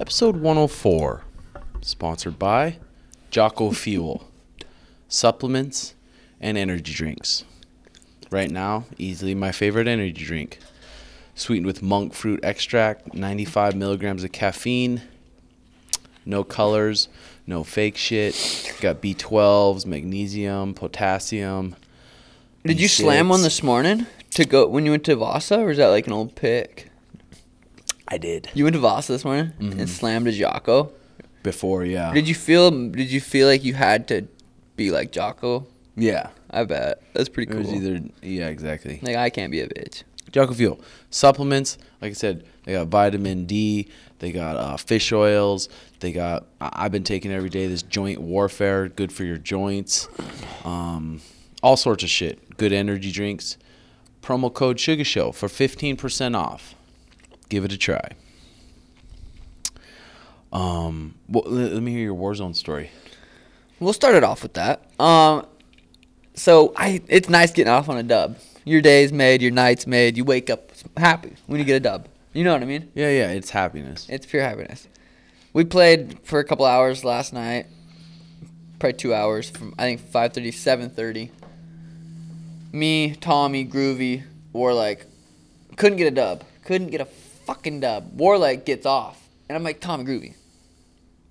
Episode 104, sponsored by Jocko Fuel, supplements and energy drinks. Right now, easily my favorite energy drink. Sweetened with monk fruit extract, 95 milligrams of caffeine, no colors, no fake shit. Got B12s, magnesium, potassium. Did B6. you slam one this morning to go when you went to Vasa, or is that like an old pick? I did. You went to Vasa this morning and slammed a Jocko? Before, yeah. Did you feel like you had to be like Jocko? Yeah. I bet. That's pretty cool. It was either, yeah, exactly. Like, I can't be a bitch. Jocko Fuel. Supplements, like I said, they got vitamin D, they got fish oils, they got, I've been taking every day this joint warfare, good for your joints, all sorts of shit. Good energy drinks. Promo code Suga Show for 15% off. Give it a try. Well, let me hear your Warzone story. We'll start it off with that. It's nice getting off on a dub. Your day's made, your night's made. You wake up happy when you get a dub. You know what I mean? Yeah, it's happiness. It's pure happiness. We played for a couple hours last night. Probably 2 hours from, I think, 5:30 to 7:30. Me, Tommy, Groovy, Warlike. Couldn't get a dub. Couldn't get a fucking dub. Warlike gets off. And I'm like, Tommy, Groovy,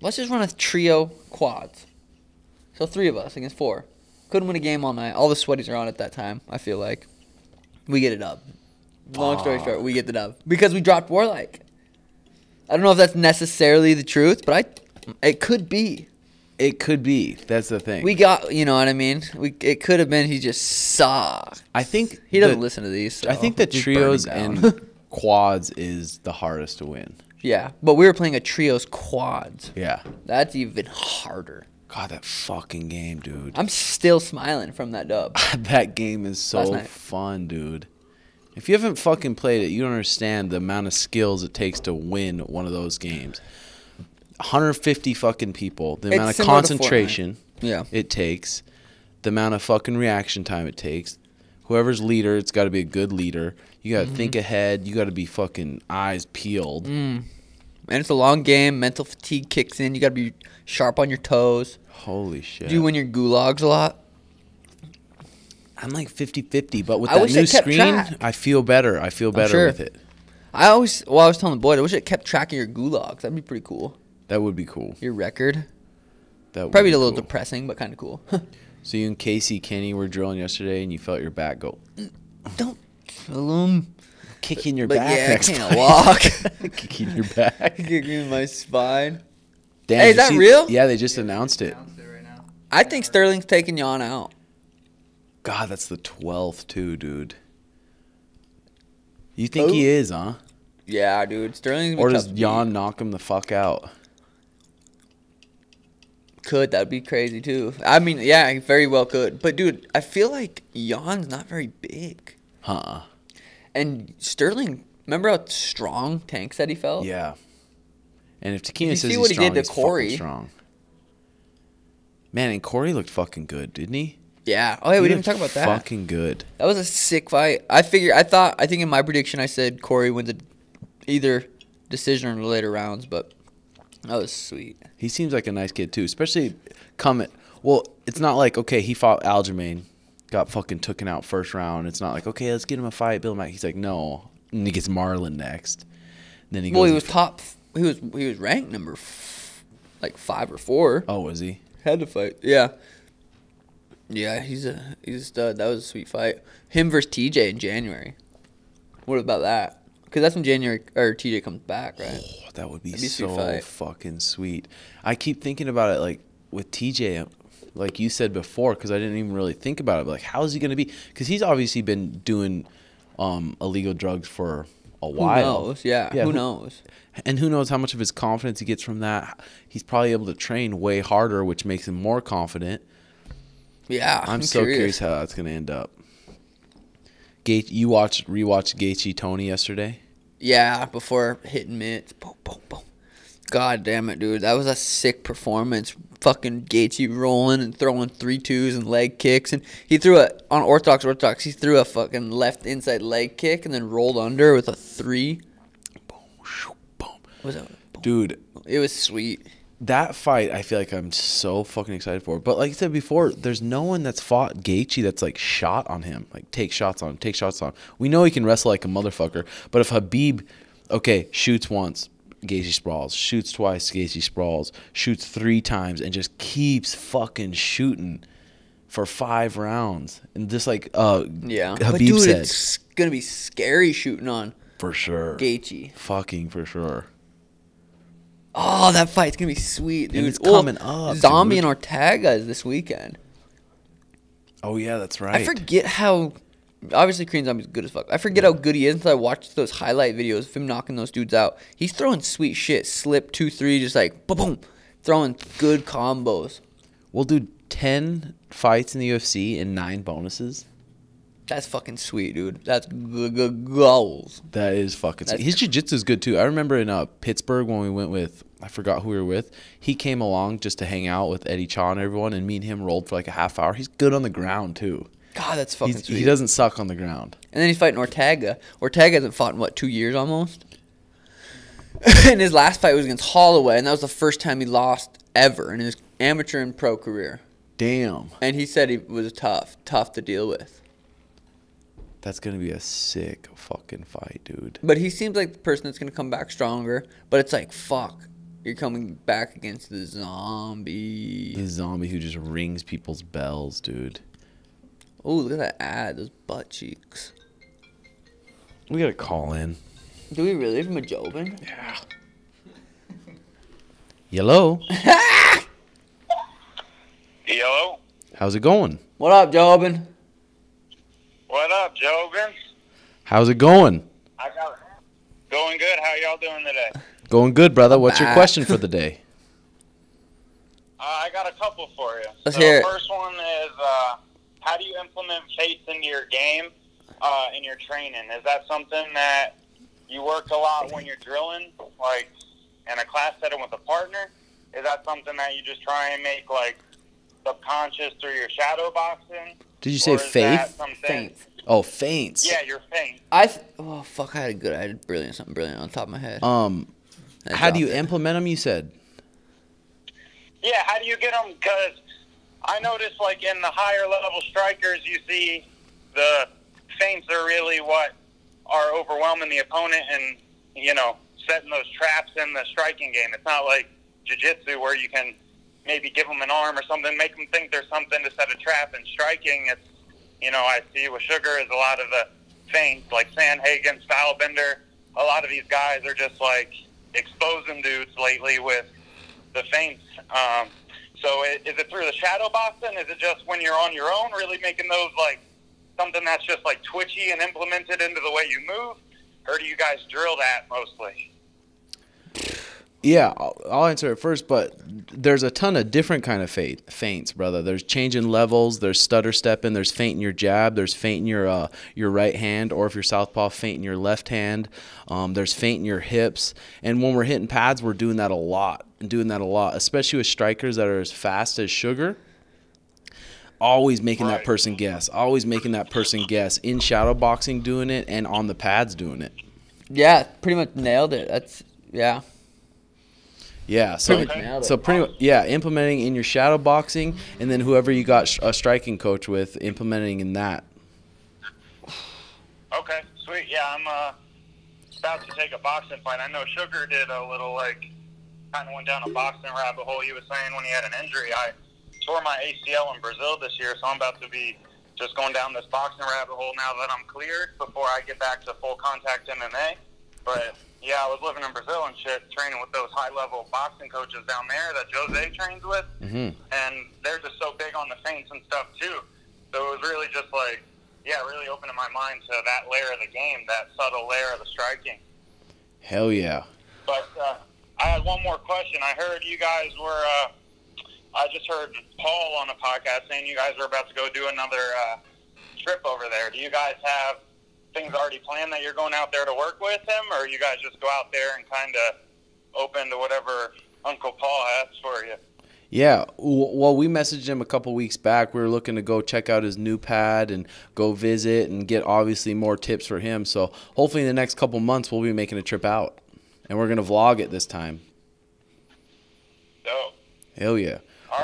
let's just run a trio quads. So 3 of us against 4. Couldn't win a game all night. All the sweaties are on at that time, I feel like. We get a dub. Long story short, we get the dub. Because we dropped Warlike. I don't know if that's necessarily the truth, but it could be. It could be. That's the thing. We got, you know what I mean? It could have been he just sucked. I think he doesn't listen to these. So I think the trios and quads is the hardest to win. Yeah, but we were playing a trios quads. Yeah. That's even harder. God, that fucking game, dude. I'm still smiling from that dub. That game is so fun, dude. If you haven't fucking played it, you don't understand the amount of skills it takes to win one of those games. 150 fucking people, the amount of concentration it takes, the amount of fucking reaction time it takes. Whoever's leader, it's got to be a good leader. You got to think ahead. You got to be fucking eyes peeled. And it's a long game. Mental fatigue kicks in. You got to be sharp on your toes. Holy shit. Do you win your gulags a lot? I'm like 50-50, but with that new screen, I feel better. I feel better with it. I was telling the boys, I wish it kept track of your gulags. That'd be pretty cool. That would be cool. Your record. That would probably be a little depressing, but kind of cool. So you and Casey Kenny were drilling yesterday, and you felt your back go. Don't kill them. Kicking your back. Yeah, I can't walk. Kicking your back. Kicking my spine. Damn, hey, is that real? Yeah, they just announced it. Right now. I think Sterling's taking Jan out. God, that's the 12th too, dude. You think he is, huh? Yeah, dude. Sterling's or does Jan knock him the fuck out? That'd be crazy too. I mean, yeah, he very well could. But dude, I feel like Jan's not very big. Huh. And Sterling, remember how strong Tank said he felt? Yeah. And if Takina says he's strong, he's fucking strong. Man, and Corey looked fucking good, didn't he? Yeah. Oh, yeah, we didn't talk about that. Fucking good. That was a sick fight. I think in my prediction I said Corey wins either decision or in the later rounds, but that was sweet. He seems like a nice kid too, especially coming. Well, it's not like, okay, he fought Aljamain, got fucking taken out first round. It's not like, okay, let's get him a fight, build him out. He's like, no. And he gets Marlon next. And then he goes. Well, he was top. He was ranked number 5 or 4. Oh, was he? Had to fight. Yeah. Yeah, he's a stud. That was a sweet fight. Him versus TJ in January. What about that? Because that's when TJ comes back, right? Oh, that would be so fucking sweet. I keep thinking about it, like, with TJ, like you said before, because I didn't even really think about it. But like, how is he going to be? Because he's obviously been doing illegal drugs for a while. Who knows? Yeah, who knows? And who knows how much of his confidence he gets from that. He's probably able to train way harder, which makes him more confident. Yeah, I'm so curious how that's going to end up. You rewatched Gaethje Tony yesterday? Yeah, before hitting mitts. Boom, boom, boom. God damn it, dude. That was a sick performance. Fucking Gaethje rolling and throwing 3-2s and leg kicks. And he threw on Orthodox, he threw a fucking left inside leg kick and then rolled under with a 3. Boom, shoo, boom. Was it? Dude. It was sweet. That fight, I feel like I'm so fucking excited for. But like I said before, there's no one that's fought Gaethje that's like shot on him. Like take shots on him. We know he can wrestle like a motherfucker. But if Habib, shoots once, Gaethje sprawls. Shoots twice, Gaethje sprawls. Shoots 3 times and just keeps fucking shooting for 5 rounds. And just like Habib but dude, said. It's going to be scary shooting on. For sure. Gaethje. Fucking for sure. Oh, that fight's going to be sweet, dude. And it's coming up, Zombie dude. and Ortega is this weekend. Oh, yeah, that's right. I forget how... Obviously, Korean Zombie's good as fuck. I forget how good he is until I watch those highlight videos of him knocking those dudes out. He's throwing sweet shit. Slip 2-3, just like boom, boom. Throwing good combos. We'll do 10 fights in the UFC and 9 bonuses. That's fucking sweet, dude. That's goals. That is fucking sweet. His jiu-jitsu is good, too. I remember in Pittsburgh when we went with, I forgot who we were with. He came along just to hang out with Eddie Cha and everyone, and me and him rolled for like a half hour. He's good on the ground, too. God, that's fucking sweet. He doesn't suck on the ground. And then he's fighting Ortega. Ortega hasn't fought in, 2 years almost? And his last fight was against Holloway, and that was the first time he lost ever in his amateur and pro career. Damn. And he said he was tough to deal with. That's going to be a sick fucking fight, dude. But he seems like the person that's going to come back stronger. But it's like, fuck. You're coming back against the zombie. The zombie who just rings people's bells, dude. Oh, look at that ad. Those butt cheeks. We got to call in. Do we really from a Jobin? Yeah. Hello. Hello. How's it going? What up, Jobin? What up, Jobin? How's it going? Going good. How y'all doing today? Going good, brother. What's your back. question for the day? I got a couple for you. Let's hear it. The first one is, how do you implement faith into your game, in your training? Is that something that you work a lot when you're drilling, like in a class setting with a partner? Is that something that you just try and make like subconscious through your shadow boxing? Did you say faith? Feints. Oh, feints. Yeah, your feint. Oh, fuck. I had something brilliant on top of my head. How do you implement them, you said? Yeah, how do you get them? Because I noticed, like, in the higher level strikers, you see the feints are really what are overwhelming the opponent and, setting those traps in the striking game. It's not like jiu-jitsu where you can maybe give them an arm or something, make them think there's something to set a trap. In striking, it's, I see with Sugar is a lot of the feints, like Sandhagen, Stylebender. A lot of these guys are just, like, exposing dudes lately with the feints. So is it through the shadow boxing? Is it just when you're on your own, really making those like something that's just like twitchy and implemented into the way you move? Or do you guys drill that mostly? Yeah, I'll answer it first, but there's a ton of different kind of feints, brother. There's changing levels, there's stutter stepping, there's feinting your jab, there's feinting your right hand, or if you're southpaw, feinting your left hand. There's feinting your hips. And when we're hitting pads, we're doing that a lot, especially with strikers that are as fast as Sugar. Always making that person guess. In shadow boxing doing it and on the pads doing it. Yeah, pretty much nailed it. Yeah, implementing in your shadow boxing, and then whoever you got a striking coach with, implementing in that. Okay, sweet. Yeah, I'm about to take a boxing fight. I know Sugar did a little, kind of went down a boxing rabbit hole. He was saying when he had an injury, I tore my ACL in Brazil this year, so I'm about to be just going down this boxing rabbit hole now that I'm cleared before I get back to full contact MMA. But yeah, I was living in Brazil and shit, training with those high-level boxing coaches down there that Jose trains with. Mm-hmm. And they're just so big on the feints and stuff, too. So it was really just really opening my mind to that layer of the game, that subtle layer of the striking. Hell yeah. But I had one more question. I heard you guys were, I just heard Paul on a podcast saying you guys were about to go do another trip over there. Do you guys have things already planned that you're going out there to work with him, or you guys just go out there and kind of open to whatever Uncle Paul has for you. Yeah, well, we messaged him a couple weeks back. We were looking to go check out his new pad and go visit and get obviously more tips for him. So hopefully in the next couple months we'll be making a trip out, and we're gonna vlog it this time. Dope. Hell yeah! All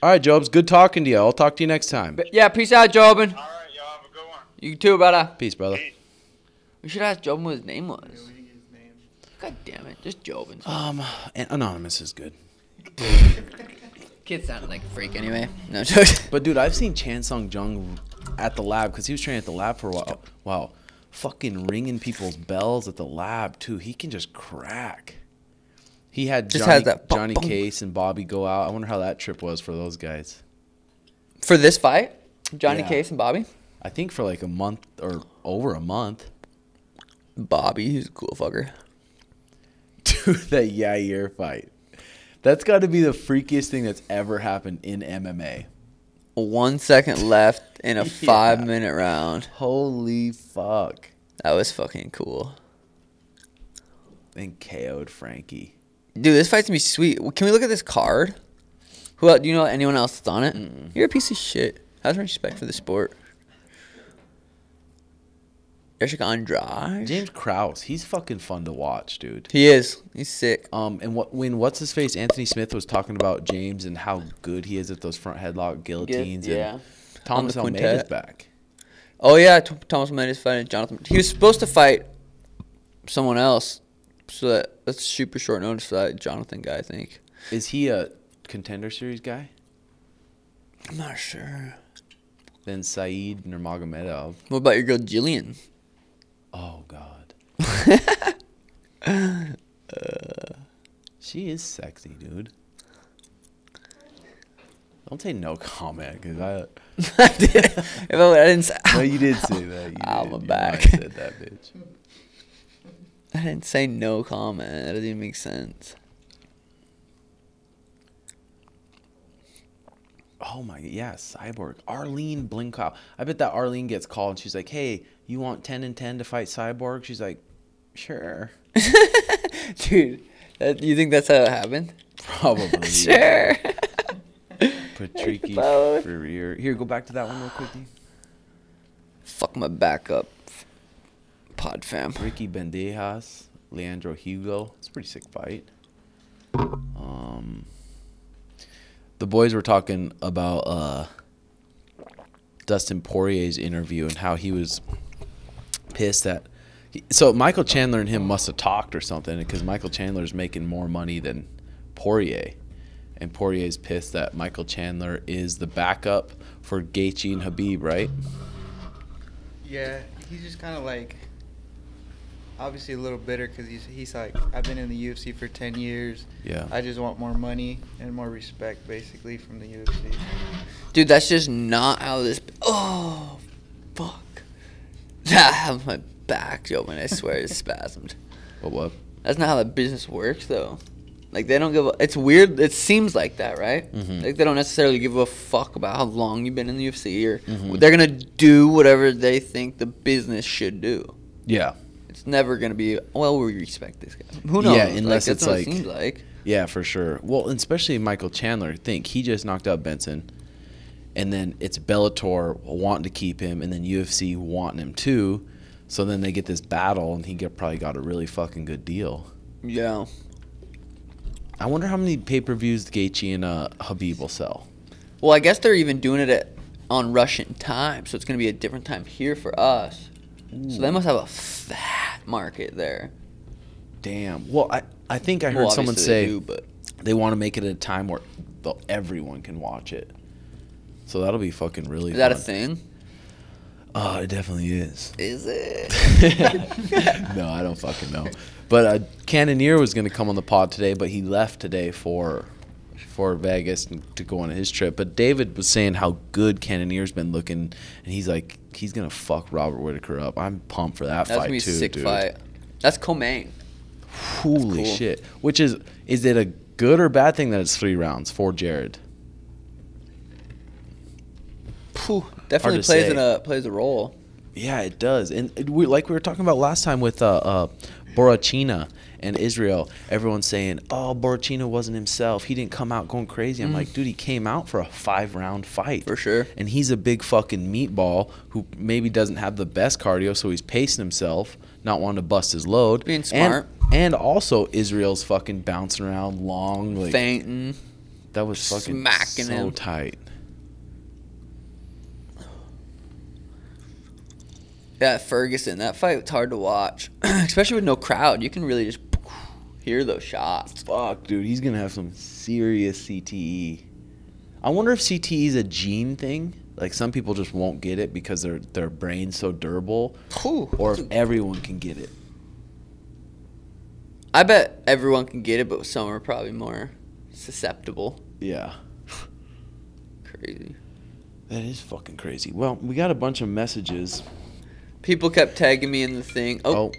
All right, Jobs. Good talking to you. I'll talk to you next time. Yeah, peace out, Jobin. right, y'all have a good one. You too, brother. Peace, brother. Peace. We should ask Jobin what his name was. God damn it, just Jobin. Anonymous is good. Kid sounded like a freak anyway. No joke. But dude, I've seen Chan Sung Jung at the lab because he was training at the lab for a while. Wow, fucking ringing people's bells at the lab too. He can just crack. He had Just Johnny, has that Johnny bump, bump. Case and Bobby go out. I wonder how that trip was for those guys. For this fight, Johnny Yeah. Case and Bobby. I think for like a month or over a month. Bobby, he's a cool fucker. Dude, that Yair fight. That's got to be the freakiest thing that's ever happened in MMA. 1 second left in a Yeah. 5-minute round. Holy fuck. That was fucking cool. And KO'd Frankie. Dude, this fight's gonna be sweet. Can we look at this card? Who else, do you know anyone else that's on it? Mm-mm. You're a piece of shit. How's my respect for the sport? Jessica Andrade. James Krause, he's fucking fun to watch, dude. He is. He's sick. And when what's his face Anthony Smith was talking about James and how good he is at those front headlock guillotines, Yeah. and Thomas On the Almeida's quintet. back. Oh yeah, Thomas Mendes fighting Jonathan. He was supposed to fight someone else, so that's super short notice for that Jonathan guy. I think. Is he a contender series guy? I'm not sure. Then Saeed Nurmagomedov. What about your girl Jillian? Oh God. She is sexy, dude. Don't say no comment, cause I. I didn't say. No, you did say that. You I'm did. a You back. might have said that, bitch. I didn't say no comment. That doesn't even make sense. Oh my, yeah, Cyborg. Arlene Blinkow. I bet that Arlene gets called and she's like, "Hey, you want 10 and 10 to fight Cyborg?" She's like, "Sure." Dude, you think that's how it happened? Probably. Sure. Patricky Both. Ferrier. Here, go back to that one real quick, dude. Fuck my back up. Pod fam. Ricky Bandejas, Leandro Hugo. It's a pretty sick fight. The boys were talking about Dustin Poirier's interview and how he was pissed that. So Michael Chandler and him must have talked or something, because Michael Chandler's making more money than Poirier, and Poirier's pissed that Michael Chandler is the backup for Gaethje and Khabib, right? Yeah, he's just kind of like, obviously a little bitter because he's like, I've been in the UFC for 10 years. Yeah. I just want more money and more respect, basically, from the UFC. Dude, that's just not how this. Oh, fuck. I have my back, yo, man. I swear it's spasmed. But what? That's not how the business works, though. Like, they don't give a. It's weird. It seems like that, right? Mhm. Like, they don't necessarily give a fuck about how long you've been in the UFC, or Mhm. they're going to do whatever they think the business should do. Yeah. It's never going to be, well, we respect this guy. Who knows? Yeah, unless that's it's what like- it seems like. Yeah, for sure. Well, and especially Michael Chandler. Think he just knocked out Benson, and then it's Bellator wanting to keep him, and then UFC wanting him too. So then they get this battle, and probably got a really fucking good deal. Yeah. I wonder how many pay-per-views Gaethje and Khabib will sell. Well, I guess they're even doing it on Russian time, so it's going to be a different time here for us. So they must have a fat market there. Damn. Well, I think I heard Well, someone obviously say they do, but they want to make it at a time where everyone can watch it. So that'll be fucking really is fun. that a thing? Oh, it definitely is. Is it? No, I don't fucking know. But Cannoneer was going to come on the pod today, but he left today for Vegas to go on his trip. But David was saying how good Cannoneer's been looking, and he's like, he's going to fuck Robert Whittaker up. I'm pumped for that That's fight going to be a too, sick dude. fight. That's co-main. Holy cool. shit. Which is it a good or bad thing that it's 3 rounds for Jared? Phew, definitely to say. plays a role. Yeah, it does. And like we were talking about last time with Borachina and Israel, everyone's saying, oh, Borachina wasn't himself. He didn't come out going crazy. I'm like, dude, he came out for a 5-round fight. For sure. And he's a big fucking meatball who maybe doesn't have the best cardio, so he's pacing himself, not wanting to bust his load. Being smart. And also, Israel's fucking bouncing around long. Like, fainting. That was fucking smacking so him. tight. Yeah, Ferguson. That fight was hard to watch, especially with no crowd. You can really just hear those shots. Fuck, dude, he's gonna have some serious CTE. I wonder if CTE is a gene thing. Like some people just won't get it because their brain's so durable, or if everyone can get it. I bet everyone can get it, but some are probably more susceptible. Yeah. Crazy. That is fucking crazy. Well, we got a bunch of messages. People kept tagging me in the thing. Oh.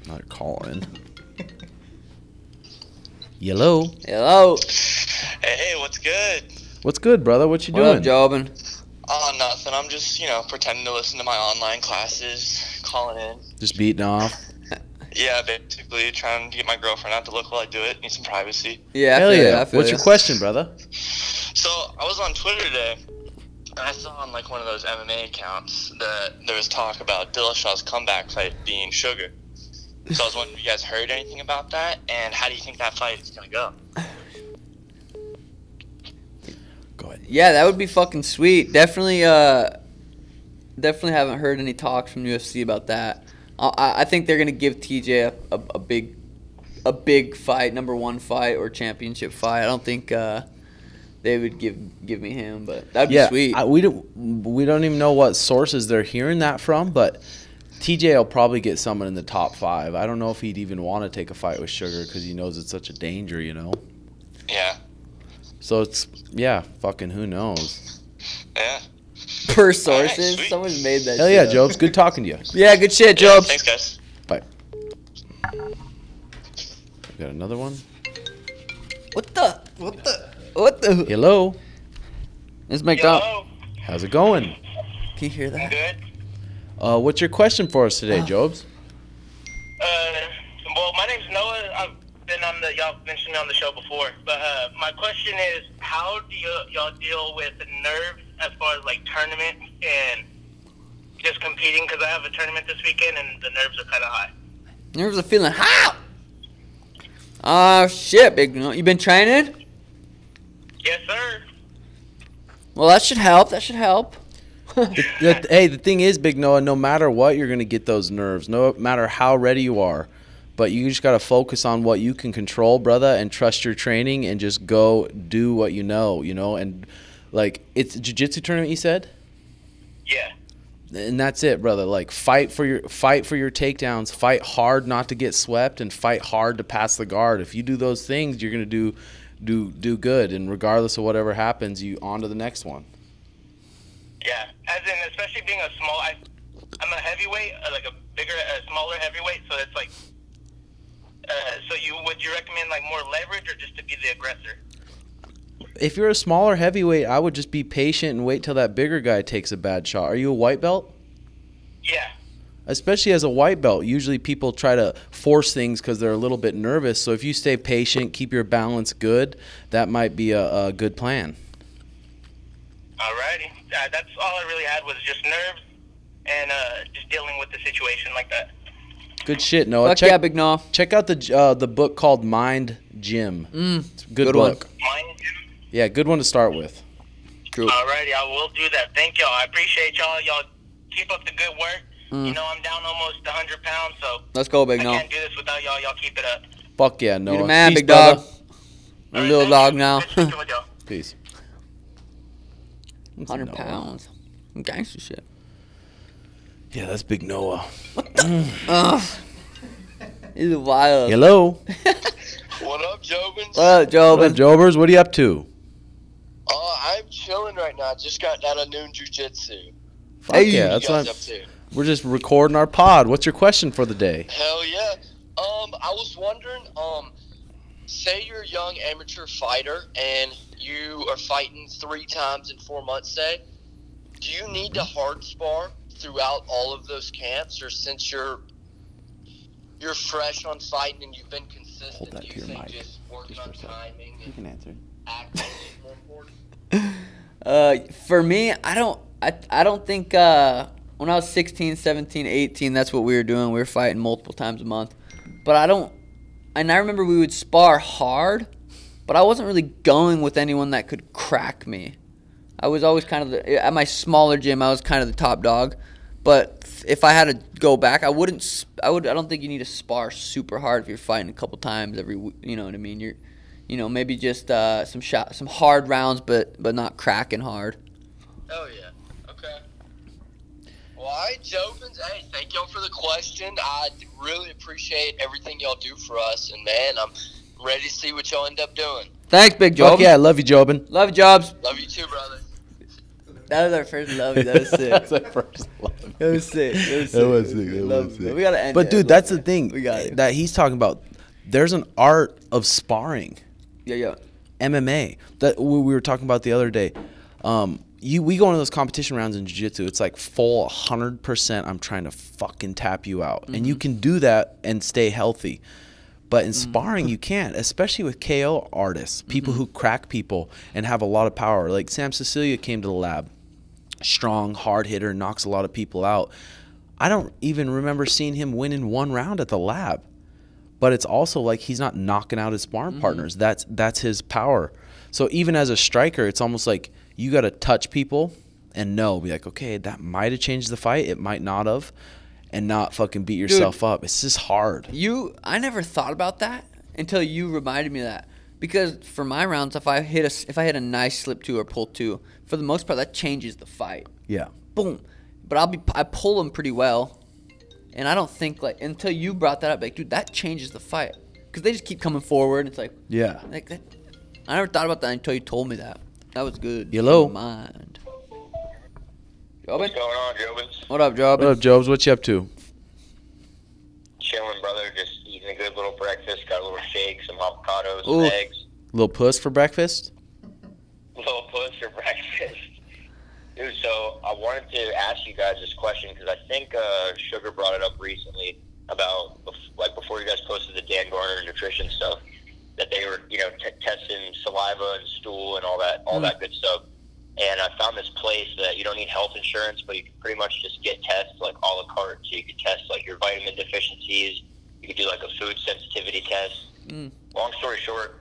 Not calling. Hello. Hello. Hey, what's good? What's good, brother? What you doing? What up, Jobin? Oh, nothing. I'm just, pretending to listen to my online classes, calling in. Just beating off. Yeah, basically trying to get my girlfriend out to look while I do it. Need some privacy. Yeah, Hell yeah. I feel What's ya. your question, brother? So I was on Twitter today, and I saw on like one of those MMA accounts that there was talk about Dillashaw's comeback fight being Sugar. So I was wondering if you guys heard anything about that, and how do you think that fight is gonna go? Go ahead. Yeah, that would be fucking sweet. Definitely haven't heard any talks from UFC about that. I think they're gonna give TJ a big fight, number 1 fight or championship fight. I don't think they would give me him, but that'd be sweet. We don't even know what sources they're hearing that from, but TJ will probably get someone in the top 5. I don't know if he'd even want to take a fight with Sugar because he knows it's such a danger, Yeah. So it's fucking who knows. Yeah. Per sources, sweet. someone's made that. Hell shit yeah, up. Jobs. Good talking to you. Yeah, good shit, Yeah, Job. thanks, guys. Bye. Got another one. What the? Hello. It's McDonald. Hello. How's it going? Can you hear I'm that? good. What's your question for us today, Jobs? Well, my name's Noah. I've been y'all mentioned me on the show before, but my question is, how do y'all deal with the nerves as far as like tournament and just competing? Because I have a tournament this weekend and the nerves are kind of high. Nerves are feeling hot. Oh shit, big. You been training? Yes, sir. Well, that should help. Hey, the thing is, Big Noah, no matter what, you're going to get those nerves, no matter how ready you are. But you just got to focus on what you can control, brother, and trust your training and just go do what you know, And, like, it's a jiu-jitsu tournament, you said? Yeah. And that's it, brother. Like, fight for your takedowns, fight hard not to get swept, and fight hard to pass the guard. If you do those things, you're going to do good. And regardless of whatever happens, you on to the next one. Yeah, as in, especially being a small, I'm a heavyweight, like a smaller heavyweight, so it's like, would you recommend like more leverage or just to be the aggressor? If you're a smaller heavyweight, I would just be patient and wait till that bigger guy takes a bad shot. Are you a white belt? Yeah. Especially as a white belt, usually people try to force things because they're a little bit nervous. So if you stay patient, keep your balance good, that might be a good plan. Alrighty. That's all I really had was just nerves and just dealing with the situation like that. Good shit, Noah. Fuck yeah, Big Noah. Check out the book called Mind Gym. It's a good book. Mine? Yeah, good one to start with. True. Alrighty, I will do that. Thank y'all. I appreciate y'all. Y'all keep up the good work. You know I'm down almost 100 pounds, so Let's go, Big I Noah. can't do this without y'all. Y'all keep it up. Fuck yeah, Noah. You're the man, Peace, big dog. brother. A Alright, little thank dog you. now. Good speaking with y'all. Peace. 100 Noah. pounds. Some gangster shit. Yeah, that's Big Noah. Ugh. He's wild. Hello. What up, Jobin? What up, Jobin? What up, Jobers? What are you up to? I'm chilling right now. Just got out of noon jiu-jitsu. Fuck Hey. yeah, What that's you what guys up to? we're just recording our pod. What's your question for the day? Hell yeah. I was wondering, say you're a young amateur fighter and you are fighting 3 times in 4 months, say, do you need to hard spar throughout all of those camps, or since you're fresh on fighting and you've been consistent? Hold that do to you your think mic. just working Just for on a second. timing You and can answer. acting is more important? For me, I don't think when I was 16, 17, 18, that's what we were doing. We were fighting multiple times a month. But I remember we would spar hard, but I wasn't really going with anyone that could crack me. I was always kind of at my smaller gym, I was kind of the top dog. But if I had to go back, I don't think you need to spar super hard if you're fighting a couple times every week. You know what I mean? Maybe just some hard rounds, but not cracking hard. Oh, yeah. Okay. Well, all right, Jobin. Hey, thank y'all for the question. I really appreciate everything y'all do for us. And, man, I'm ready to see what y'all end up doing. Thanks, Big Job. Fuck yeah, I love you, Jobin. Love you, Jobs. Love you too, brother. That was our first love you. That was sick. That's our first love. That was sick. That was sick. We gotta end But it. dude, that's the thing We got it. that he's talking about. There's an art of sparring. Yeah. MMA that we were talking about the other day. We go into those competition rounds in jiu-jitsu. It's like full 100%. I'm trying to fucking tap you out, and you can do that and stay healthy. But in sparring, you can't, especially with KO artists, people who crack people and have a lot of power. Like Sam Cecilia came to the lab, strong, hard hitter, knocks a lot of people out. I don't even remember seeing him win in one round at the lab. But it's also like he's not knocking out his sparring partners. That's his power. So even as a striker, it's almost like you got to touch people and be like, okay, that might have changed the fight. It might not have. And not fucking beat yourself up. It's just hard. I never thought about that until you reminded me of that. Because for my rounds, if I hit a nice slip two or pull two, for the most part, that changes the fight. Yeah. Boom. But I pull them pretty well, and I don't think until you brought that up, dude, that changes the fight. Because they just keep coming forward. And it's like that. I never thought about that until you told me that. That was good. Hello. Mind. What's going on, Jobin? What up, Jobin? What up, Jobs? What you up to? Chilling, brother. Just eating a good little breakfast. Got a little shake, some avocados, Ooh. some eggs. Little puss for breakfast? Little puss for breakfast. Dude, so I wanted to ask you guys this question because I think Sugar brought it up recently about, before you guys posted the Dan Garner nutrition stuff, that they were, testing saliva and stool and all that good stuff. And I found this place that you don't need health insurance, but you can pretty much just get tests a la carte. So you could test your vitamin deficiencies. You could do a food sensitivity test. Long story short,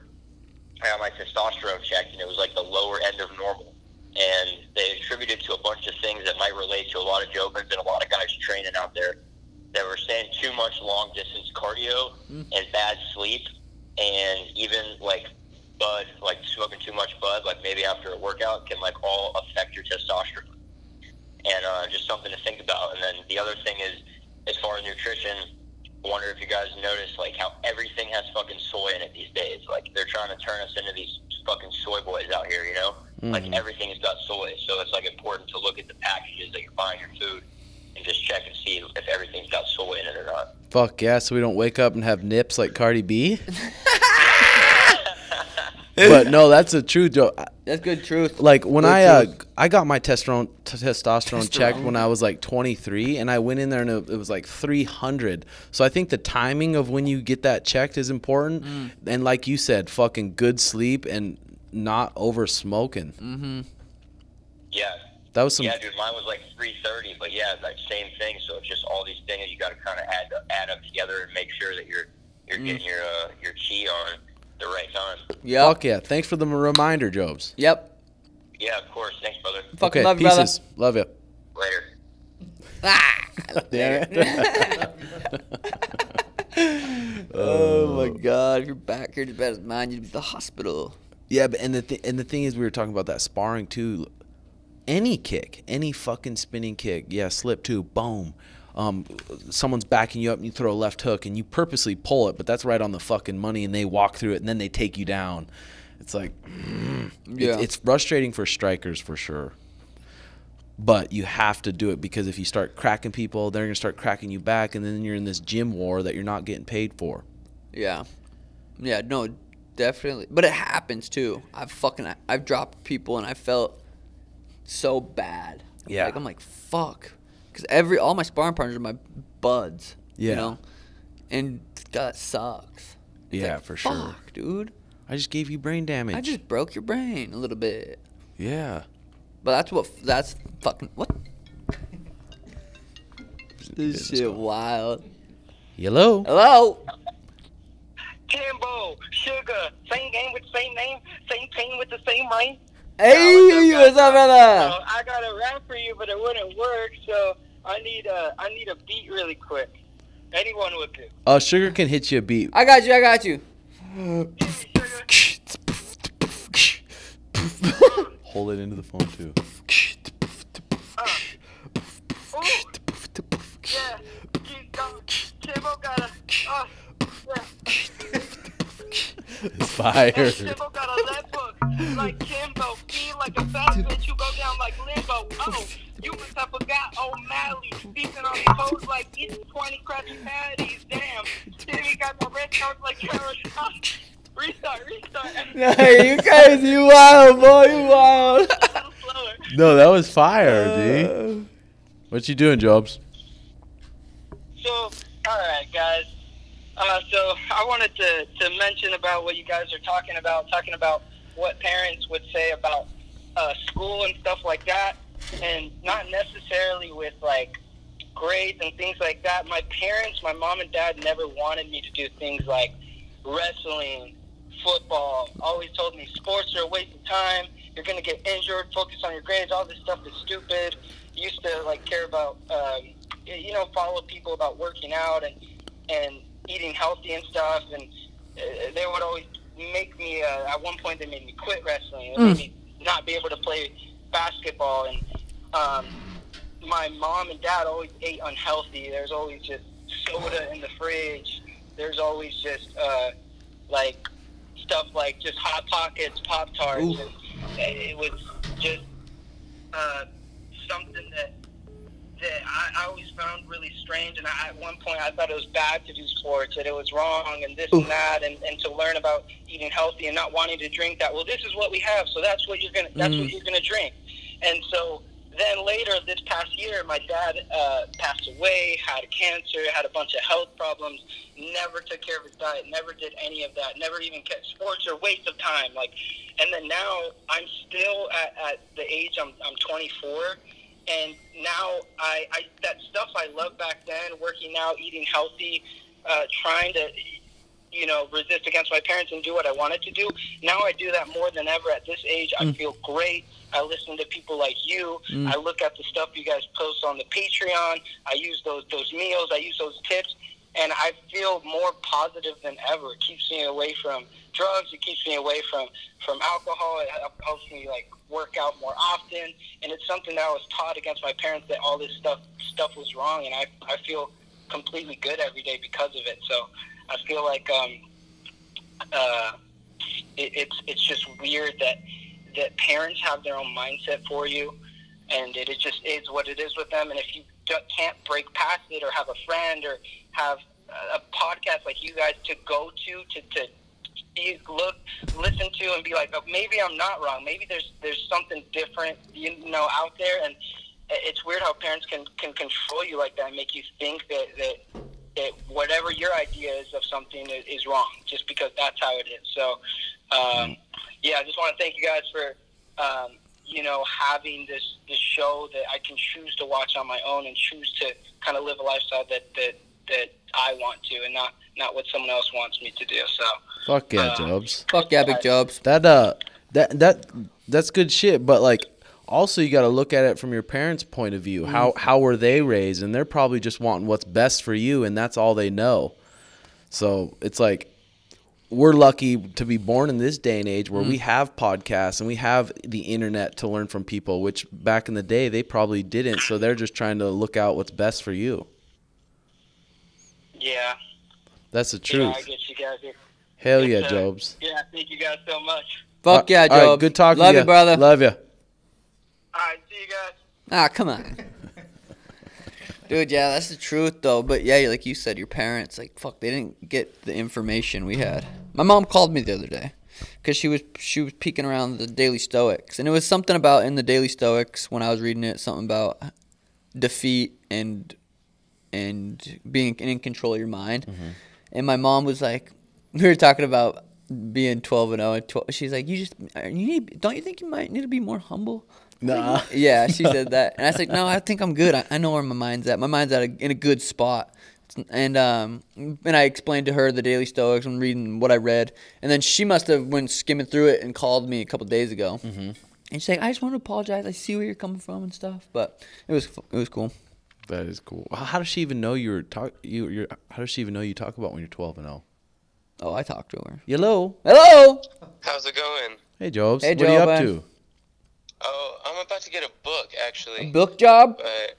I got my testosterone checked, and it was the lower end of normal. And they attributed to a bunch of things that might relate to a lot of Jobins and a lot of guys training out there that were saying too much long distance cardio and bad sleep, and even bud, smoking too much bud, maybe after a workout, can all affect your testosterone. And just something to think about. And then the other thing is, as far as nutrition, I wonder if you guys notice how everything has fucking soy in it these days. They're trying to turn us into these fucking soy boys out here, everything has got soy. So it's important to look at the packages that you're buying your food and just check and see if everything's got soy in it or not. Fuck yeah, so we don't wake up and have nips like Cardi B? But no, that's the truth, Joe. That's good truth. When good I got my testosterone checked when I was 23, and I went in there and it was 300. So I think the timing of when you get that checked is important. And like you said, fucking good sleep and not over smoking. Yeah. That was some. Yeah, dude, mine was 330, but yeah, same thing. So it's just all these things you got to kind of add up together and make sure that you're getting your chi on the right time. Yep. Fuck yeah. Thanks for the reminder, Jobs. Yep. Yeah, of course. Thanks, brother. Fucking Okay, love you, brother. pieces. Love you. Later. Oh my God! If you're back here as bad as mine, you'd be at the hospital. Yeah, but and the thing is, we were talking about that sparring too. Any kick, any fucking spinning kick, slip too, boom. Someone's backing you up and you throw a left hook and you purposely pull it, but that's right on the fucking money, and they walk through it and then they take you down. It's it's frustrating for strikers for sure. But you have to do it, because if you start cracking people, they're going to start cracking you back, and then you're in this gym war that you're not getting paid for. Yeah. Yeah, no, definitely. But it happens too. I've dropped people and I felt so bad. Yeah. I'm fuck. Because all my sparring partners are my buds. Yeah. You know? And that sucks. It's Yeah, like, for sure. Fuck, dude. I just gave you brain damage. I just broke your brain a little bit. Yeah. But that's fucking, what? This shit wild. Hello? Hello? Timbo, Suga, same game with the same name, same team with the same ring. Hey, what's up, brother? I got a rap for you, but it wouldn't work, so I need a beat really quick. Anyone would do. Sugar can hit you a beat. I got you. Hold it into the phone, too. Yeah, Timbo got a, yeah. It's fire. Timbo got a left hook, like Kimbo, feel like a fast bitch, you go down like limbo. Oh, you must have forgot O'Malley, speaking on the toes like eating 20 Krabby Patties. Damn, Timmy got the red cards like Carrot. Restart. Hey, you guys, you wild, boy, you wild. A little slower. No, that was fire, D. What you doing, Jobs? So, all right, guys. So I wanted to mention about what you guys are talking about what parents would say about school and stuff like that, and not necessarily with like grades and things like that. My parents, my mom and dad, never wanted me to do things like wrestling, football. Always told me sports are a waste of time. You're gonna get injured. Focus on your grades. All this stuff is stupid. Used to like care about follow people about working out and eating healthy and stuff, and they would always make me at one point they made me quit wrestling. They made me not be able to play basketball, and my mom and dad always ate unhealthy. There's always just soda in the fridge. There's always just like stuff like just Hot Pockets, Pop-Tarts, and it was just something that I always found really strange, and at one point I thought it was bad to do sports, that it was wrong, and this and that, and to learn about eating healthy and not wanting to drink that. Well, this is what we have, so that's what you're gonna drink. And so then later this past year, my dad passed away, had cancer, had a bunch of health problems, never took care of his diet, never did any of that, never even kept sports, or waste of time. And then now I'm still at the age I'm 24. And now I that stuff I loved back then, working out, eating healthy, trying to, resist against my parents and do what I wanted to do. Now I do that more than ever at this age. I feel great. I listen to people like you. I look at the stuff you guys post on the Patreon. I use those meals. I use those tips. And I feel more positive than ever. It keeps me away from drugs. It keeps me away from alcohol. It helps me work out more often. And it's something that I was taught against my parents, that all this stuff was wrong. And I feel completely good every day because of it. So I feel like it's just weird that parents have their own mindset for you, and it just is what it is with them. And if you can't break past it, or have a friend, or have a podcast like you guys to go to listen to, and be like, oh, maybe I'm not wrong. Maybe there's something different, out there. And it's weird how parents can control you like that and make you think that whatever your idea is of something is wrong, just because that's how it is. So, I just want to thank you guys for, having this show that I can choose to watch on my own, and choose to kind of live a lifestyle that I want to, and not what someone else wants me to do. So fuck yeah, Jobs. Fuck yeah, Big Jobs. That's good shit. But also you got to look at it from your parents' point of view. How were they raised? And they're probably just wanting what's best for you, and that's all they know. So it's we're lucky to be born in this day and age where we have podcasts and we have the internet to learn from people, which back in the day they probably didn't. So they're just trying to look out what's best for you. Yeah. That's the truth. Yeah, I get you guys. Hell yeah, Jobs. Yeah, thank you guys so much. Fuck yeah, Jobs. All right, good talking to you. Love you, brother. Love you. All right, see you guys. Ah, come on. Dude, yeah, that's the truth, though. But, yeah, like you said, your parents, they didn't get the information we had. My mom called me the other day because she was peeking around the Daily Stoics. And it was something about in the Daily Stoics when I was reading it, something about defeat and being in control of your mind. Mm-hmm. And my mom was like, we were talking about being 12-0. She's like, don't you think you might need to be more humble? Nah. Yeah, she said that. And I was like, no, I think I'm good. I know where my mind's at. My mind's in a good spot. And I explained to her the Daily Stoics and reading what I read. And then she must have went skimming through it and called me a couple days ago. Mm-hmm. And she's like, I just want to apologize. I see where you're coming from and stuff. But it was cool. That is cool. How does she even know how does she even know you talk about when you're 12-0? Oh, I talked to her. Hello. How's it going? Hey, Jobs. Hey, what are you up to? Oh, I'm about to get a book, actually. A book job? But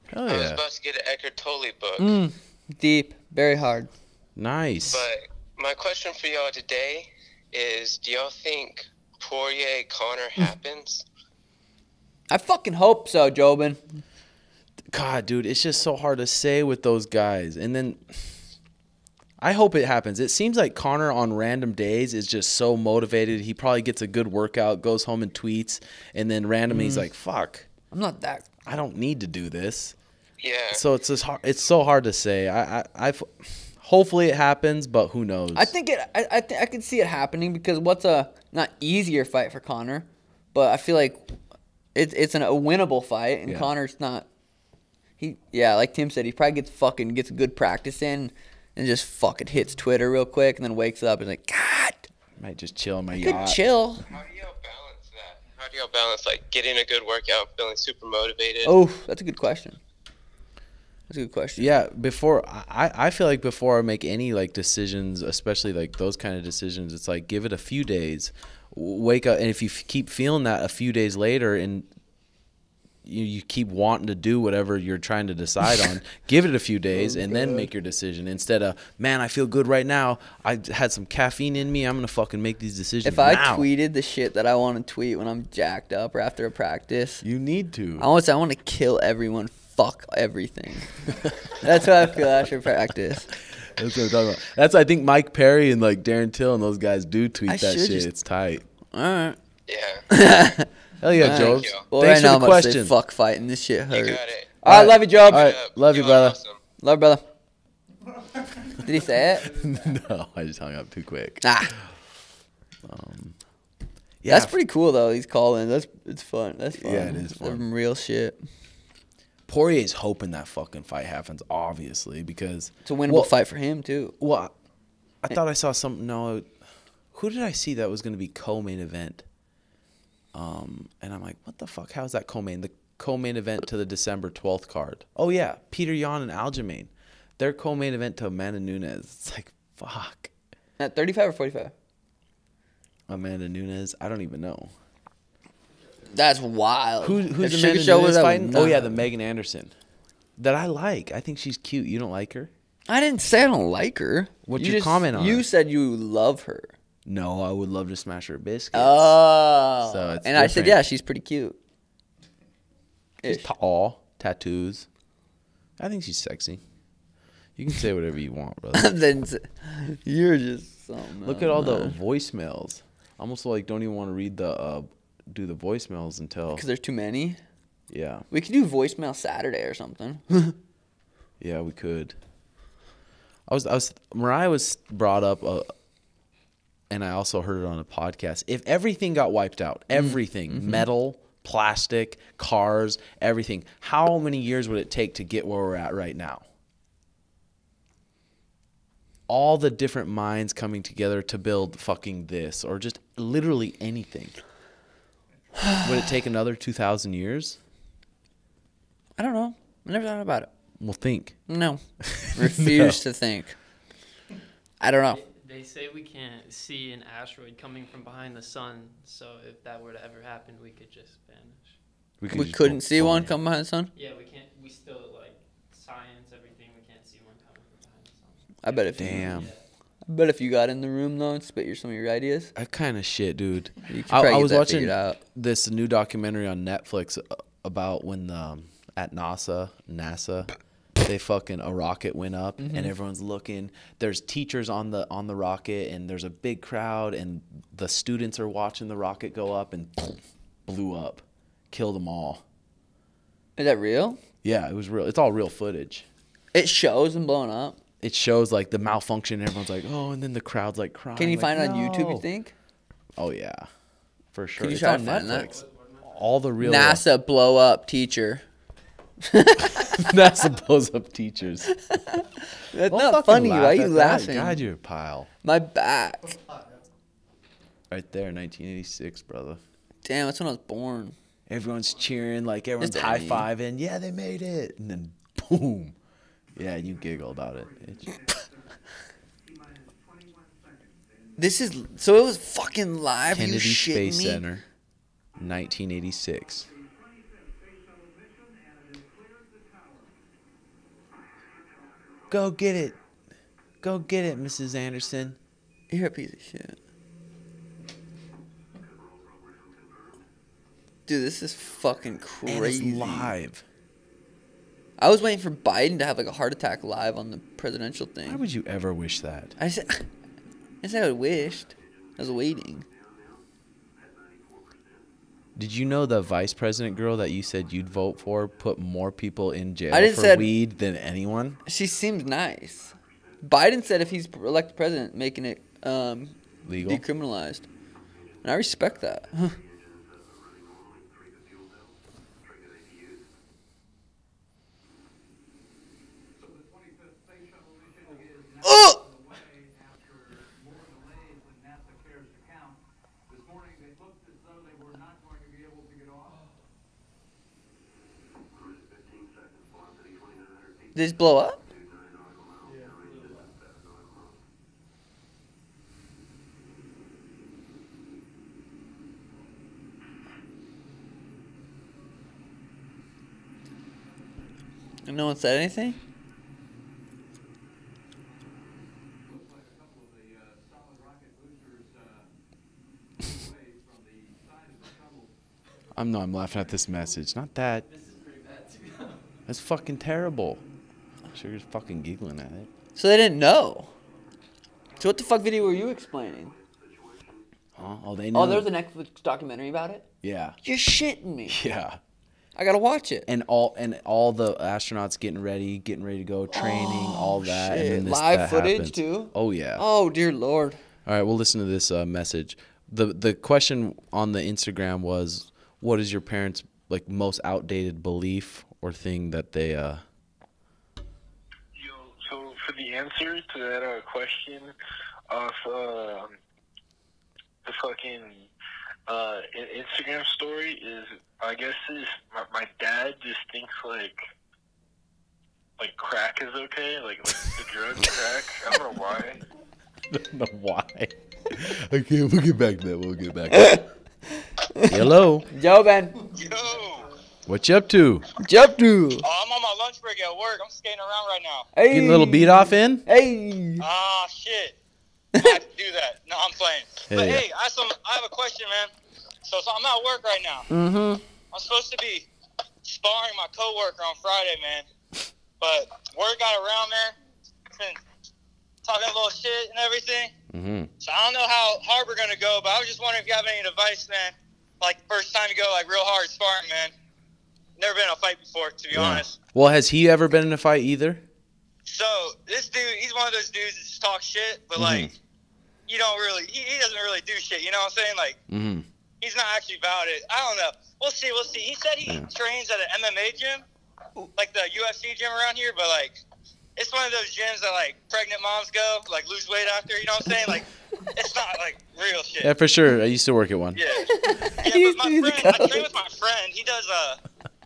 Hell yeah. I was about to get an Eckhart Tolle book. Deep. Very hard. Nice. But my question for y'all today is, do y'all think Poirier-Conor happens? I fucking hope so, Jobin. God, dude, it's just so hard to say with those guys. And then I hope it happens. It seems like Conor on random days is just so motivated. He probably gets a good workout, goes home and tweets, and then randomly he's like, fuck. I'm not that. I don't need to do this. Yeah. So it's so hard to say. I hopefully it happens, but who knows? I think I can see it happening because what's a not easier fight for Conor, but I feel like it's a winnable fight, and Conor's not. Like Tim said, he probably gets good practice in, and just fucking hits Twitter real quick, and then wakes up and is like, God, might just chill on my yacht. Could chill. How do y'all balance that? How do y'all balance like getting a good workout, feeling super motivated? Oh, that's a good question. Yeah, I feel like before I make any like decisions, especially like those kind of decisions, it's like give it a few days, wake up, and if you keep feeling that a few days later, and you keep wanting to do whatever you're trying to decide on, give it a few days and then make your decision instead of, man, I feel good right now. I had some caffeine in me. I'm going to fucking make these decisions If I tweeted the shit that I want to tweet when I'm jacked up or after a practice. You need to. I want to kill everyone. Fuck everything. That's what I feel after practice. That's what I'm talking about. That's, I think, Mike Perry and like Darren Till and those guys do tweet that shit. It's tight. All right. Yeah. Hell yeah, Job. Well, thanks right now for the question. Say, fuck fighting. This shit hurts. You got it. All right, love you, Job. All right, love you, brother. Awesome. Love you, brother. Did he say it? No, I just hung up too quick. Yeah, that's pretty cool though. He's calling. It's fun. That's fun. Yeah, it is fun. Some real shit. Poirier's hoping that fucking fight happens, obviously, because it's a winnable fight for him too. Well, I thought I saw something. No, who did I see that was going to be co-main event? And I'm like, what the fuck? How's that co-main? The co-main event to the December 12th card. Oh yeah, Peter Yan and Aljamain. Their co-main event to Amanda Nunes. It's like, fuck. At 35 or 45? Amanda Nunes, I don't even know. That's wild. Who's Amanda Nunes fighting? Oh yeah, the Megan Anderson. That I like. I think she's cute. You don't like her? I didn't say I don't like her. What's your comment on her? You said you love her. No, I would love to smash her biscuits. Oh. So it's different. I said, yeah, she's pretty cute. She's tall, tattoos. I think she's sexy. You can say whatever you want, brother. Then you're just something. Look at all the voicemails. I almost like don't even want to read do the voicemails until because there's too many. Yeah. We could do voicemail Saturday or something. Yeah, we could. Mariah was brought up, and I also heard it on a podcast. If everything got wiped out, everything, metal, plastic, cars, everything, how many years would it take to get where we're at right now? All the different minds coming together to build fucking this, or just literally anything. Would it take another 2,000 years? I don't know. I never thought about it. Well, think. No. Refuse to think. I don't know. They say we can't see an asteroid coming from behind the sun, so if that were to ever happen, we could just vanish. We couldn't see one come behind the sun? Yeah, we can't. We still, like, science, everything, we can't see one coming from behind the sun. I bet if I bet if you got in the room, though, and spit some of your ideas. That kind of shit, dude. I was watching this new documentary on Netflix about when at NASA, they fucking a rocket went up and everyone's looking. There's teachers on the rocket and there's a big crowd and the students are watching the rocket go up and blew up, killed them all. Is that real? Yeah, it was real. It's all real footage. It shows them blowing up. It shows like the malfunction. Everyone's like, oh, and then the crowd's like crying. Can you like, find it on no. YouTube, you think? Oh, yeah. For sure. Can you It's try on to find Netflix. that? All the real NASA blow up teacher. NASA blows up teachers. That's Don't not fucking funny. laugh Why are you at that. laughing? God, you're a pile. My back. Right there, 1986, brother. Damn, that's when I was born. Everyone's cheering, like everyone's It's high me. fiving. Yeah, they made it. And then boom. Yeah, you giggle about it. This is so it was fucking live. Kennedy you shitting Space me? Center, 1986. Go get it. Go get it, Mrs. Anderson. You're a piece of shit. Dude, this is fucking And it's crazy. live. I was waiting for Biden to have like a heart attack live on the presidential thing. Why would you ever wish that? I said I wished. I was waiting. Did you know the vice president girl that you said you'd vote for put more people in jail I didn't for said- weed than anyone? She seems nice. Biden said if he's elected president, making it Legal? decriminalized, and I respect that. Oh! Did this blow up? And no one said anything? I'm laughing at this message. Not that. This is pretty bad, to be honest. That's fucking terrible. Sugar's fucking giggling at it. So they didn't know. So what the fuck video were you explaining? Huh? Oh, they know. Oh, there was a Netflix documentary about it? Yeah. You're shitting me. Yeah. I gotta watch it. And all the astronauts getting ready to go, training, all that. Shit. And then Live that footage happens. too? Oh, yeah. Oh, dear Lord. All right, we'll listen to this message. The question on the Instagram was, what is your parents' like most outdated belief or thing that they Yo, so for the answer to that question, the fucking Instagram story is, I guess, is my dad just thinks like crack is okay, like the drug crack. I don't know why. I don't know why. Okay, we'll get back to that. We'll get back to that. Hello. Jobin. Yo! What you up to? Jump to. Oh, I'm on my lunch break at work. I'm skating around right now. Hey. Getting a little beat off in? Hey. Ah, shit. I have to do that. No, I'm playing. But Yeah. hey, I have a question, man. So I'm at work right now. Mm-hmm. I'm supposed to be sparring my coworker on Friday, man. But word got around there. Been talking a little shit and everything. Mm-hmm. So I don't know how hard we're gonna go, but I was just wondering if you have any advice, man. Like first time you go like real hard sparring, man. Never been in a fight before, to be honest. Well, has he ever been in a fight either? So this dude, he's one of those dudes that just talks shit, but like, you don't really, he doesn't really do shit. You know what I'm saying? Like, he's not actually about it. I don't know. We'll see. He said he trains at an MMA gym, like the UFC gym around here, but like, it's one of those gyms that like pregnant moms go, like lose weight after. You know what I'm saying? Like, it's not like real shit. Yeah, for sure. I used to work at one. Yeah. But my friend, I train with my friend. He does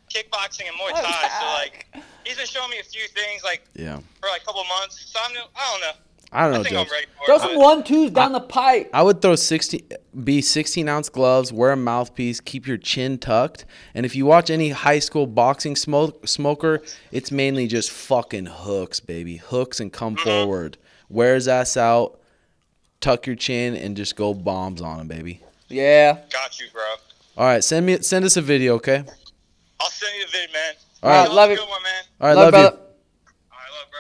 kickboxing and Muay Thai. So like, he's been showing me a few things like for like a couple months. So I don't know. I don't know, I think Judge. I'm ready for Throw it. some 1-2s down the pipe. I would throw 16-ounce gloves, wear a mouthpiece, keep your chin tucked. And if you watch any high school boxing smoker, it's mainly just fucking hooks, baby. Hooks and come forward. Wear his ass out, tuck your chin, and just go bombs on him, baby. Yeah. Got you, bro. All right, send us a video, okay? I'll send you the vid, man. All right, love you. Good one, man. All right, Love, love you. brother. All right, love, bro.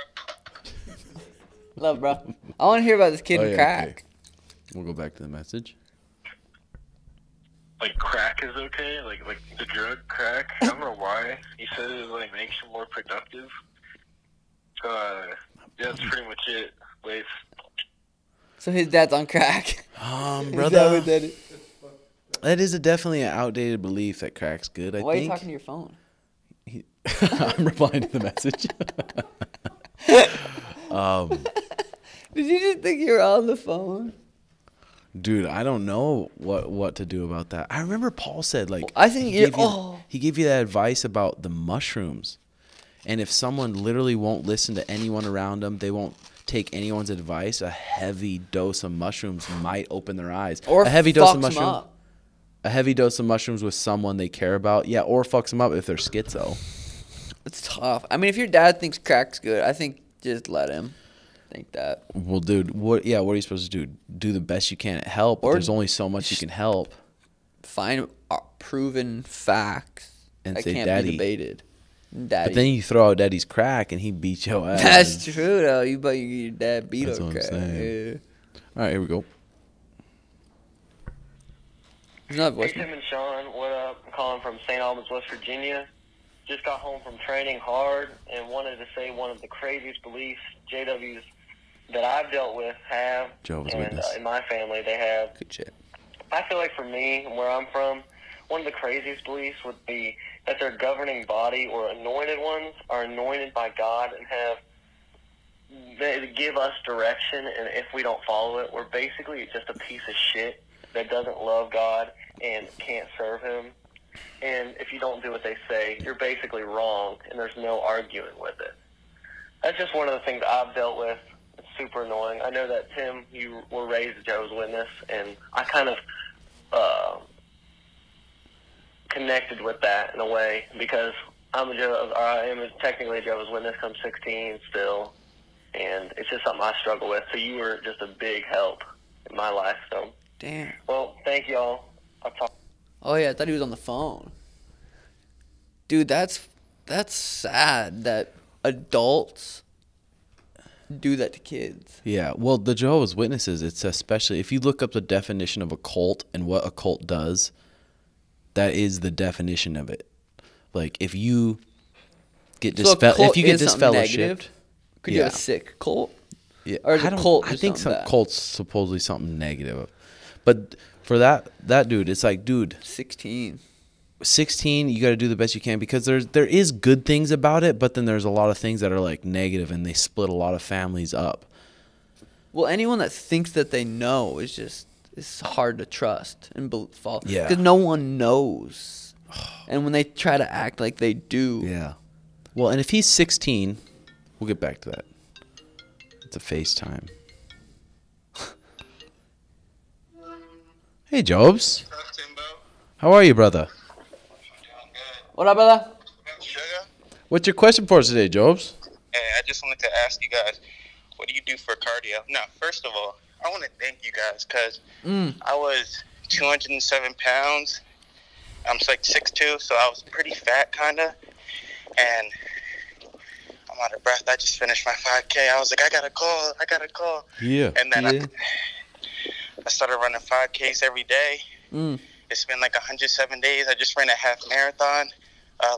Love, bro. I want to hear about this kid Oh, in yeah, crack. okay. We'll go back to the message. like crack is okay, like the drug crack. I don't know why. He said it like makes you more productive. So yeah, that's pretty much it. Wait. So his dad's on crack. Brother. Is that what that is? That is definitely an outdated belief that crack's good. Why are you talking to your phone? I'm replying to the message. Did you just think you were on the phone? Dude, I don't know what to do about that. I remember Paul said, like, I think he gave you that advice about the mushrooms. And if someone literally won't listen to anyone around them, they won't take anyone's advice, a heavy dose of mushrooms might open their eyes. Or a heavy dose of fucks 'em mushrooms. up. A heavy dose of mushrooms with someone they care about. Yeah, or fucks them up if they're schizo. It's tough. I mean, if your dad thinks crack's good, I think just let him think that. Well, dude, what are you supposed to do? Do the best you can at help. But Or there's only so much you can help. Find proven facts And that say, can't Daddy. be debated. Daddy. But then you throw out Daddy's crack and he beats your ass. That's true, though. Your dad beat That's on what I'm crack. saying. Yeah. All right, here we go. There's not a Hey, voice. Tim and Sean, what up? I'm calling from St. Albans, West Virginia. Just got home from training hard and wanted to say one of the craziest beliefs JWs that I've dealt with have, Jehovah's and Witness. in my family they have. Good shit. I feel like for me and where I'm from, one of the craziest beliefs would be that their governing body or anointed ones are anointed by God and they give us direction, and if we don't follow it, we're basically just a piece of shit that doesn't love God and can't serve him. And if you don't do what they say, you're basically wrong, and there's no arguing with it. That's just one of the things I've dealt with. It's super annoying. I know that, Tim, you were raised a Jehovah's Witness, and I kind of connected with that in a way because I am technically a Jehovah's Witness. I'm 16 still, and it's just something I struggle with. So you were just a big help in my life. So, Damn. well, thank y'all. I'll talk. Oh, yeah, I thought he was on the phone. Dude, that's sad that adults do that to kids. Yeah, well, the Jehovah's Witnesses, it's especially, if you look up the definition of a cult and what a cult does, that is the definition of it. Like, if you get disfellowshipped. Could you have a sick cult? Yeah, Or is a cult I think some bad? cult's supposedly something negative. But for that dude, it's like, dude, 16, you got to do the best you can because there is good things about it, but then there's a lot of things that are like negative, and they split a lot of families up. Well, anyone that thinks that they know it's hard to trust and follow. Yeah. Because no one knows. And when they try to act like they do. Yeah. Well, and if he's 16, we'll get back to that. It's a FaceTime. Hey, Jobs. What's up, Timbo? How are you, brother? Doing good. What up, brother? Sugar? What's your question for us today, Jobs? Hey, I just wanted to ask you guys, what do you do for cardio? No, first of all, I want to thank you guys because I was 207 pounds. I'm like 6'2", so I was pretty fat, kind of. And I'm out of breath. I just finished my 5K. I was like, I got to call. Yeah. And then I started running 5Ks every day. It's been like 107 days. I just ran a half marathon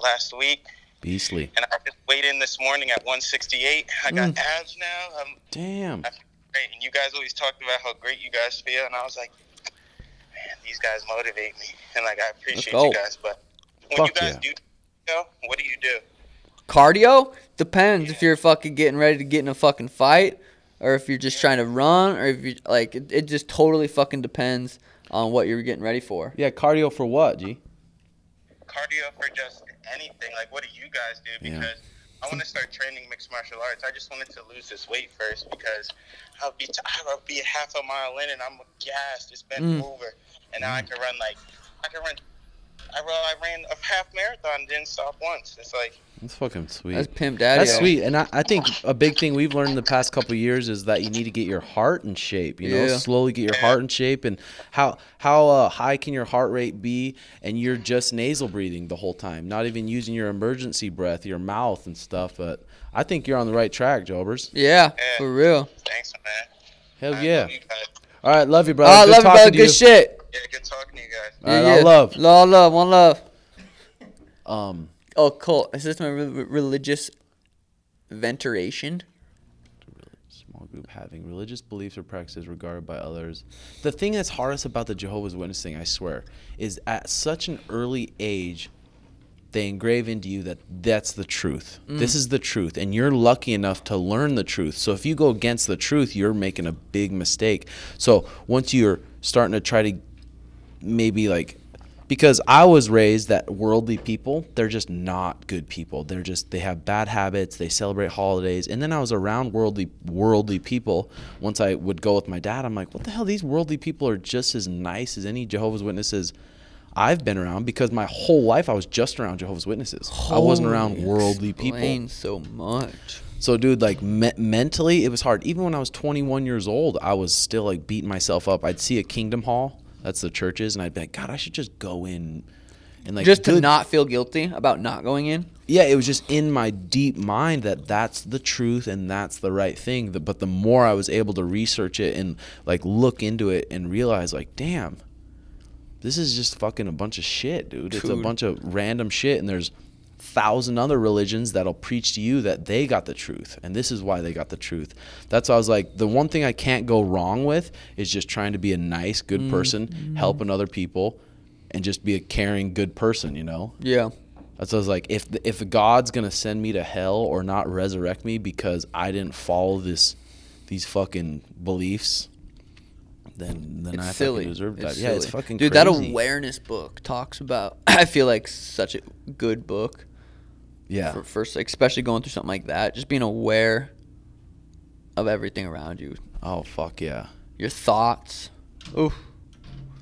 last week. Beastly. And I just weighed in this morning at 168. I got abs now. Damn. I feel great. And you guys always talked about how great you guys feel. And I was like, man, these guys motivate me. And like, I appreciate you guys. But when you guys do, what do you do? Cardio? Depends if you're fucking getting ready to get in a fucking fight, or if you're just trying to run, or if you like, it just totally fucking depends on what you're getting ready for. Yeah, cardio for what, G? Cardio for just anything. Like, what do you guys do? Because I want to start training mixed martial arts. I just wanted to lose this weight first because I'll be half a mile in and I'm gassed. It's been over. And now I ran a half marathon and didn't stop once. It's like, that's fucking sweet. That's pimp daddy. That's sweet. And I think a big thing we've learned in the past couple of years is that you need to get your heart in shape, you know, slowly get your heart in shape. And how high can your heart rate be and you're just nasal breathing the whole time, not even using your emergency breath, your mouth and stuff. But I think you're on the right track, Jobers. Yeah, for real. Thanks, man. Hell yeah. All right, love you, brother. Love you, brother. Good shit. Yeah, good talking to you guys. All right, all love. All love, one love. Oh, cult. Is this my religious venturation? Small group having religious beliefs or practices regarded by others. The thing that's hardest about the Jehovah's Witness thing, I swear, is at such an early age, they engrave into you that that's the truth. This is the truth, and you're lucky enough to learn the truth. So if you go against the truth, you're making a big mistake. So once you're starting to try to maybe like, because I was raised that worldly people, they're just not good people. They have bad habits. They celebrate holidays. And then I was around worldly people. Once I would go with my dad, I'm like, what the hell? These worldly people are just as nice as any Jehovah's Witnesses I've been around, because my whole life I was just around Jehovah's Witnesses. I wasn't around worldly people. Explains so much. So, dude, like mentally, it was hard. Even when I was 21 years old, I was still like beating myself up. I'd see a Kingdom Hall, that's the churches, and I'd be like, God, I should just go in and like just to not feel guilty about not going in. Yeah, it was just in my deep mind that that's the truth and that's the right thing. But the more I was able to research it and like look into it and realize, like, damn, this is just fucking a bunch of shit, dude. It's a bunch of random shit, and there's 1,000 other religions that'll preach to you that they got the truth, and this is why they got the truth. That's why I was like, the one thing I can't go wrong with is just trying to be a nice, good person, helping other people, and just be a caring, good person, you know? Yeah. That's why I was like, if God's gonna send me to hell or not resurrect me because I didn't follow these fucking beliefs, then I silly. fucking deserve that. It's Yeah, it's silly. fucking Dude, crazy. that awareness book talks about, I feel like, such a good book. Yeah. For especially going through something like that, just being aware of everything around you. Oh, fuck yeah. Your thoughts. Ooh.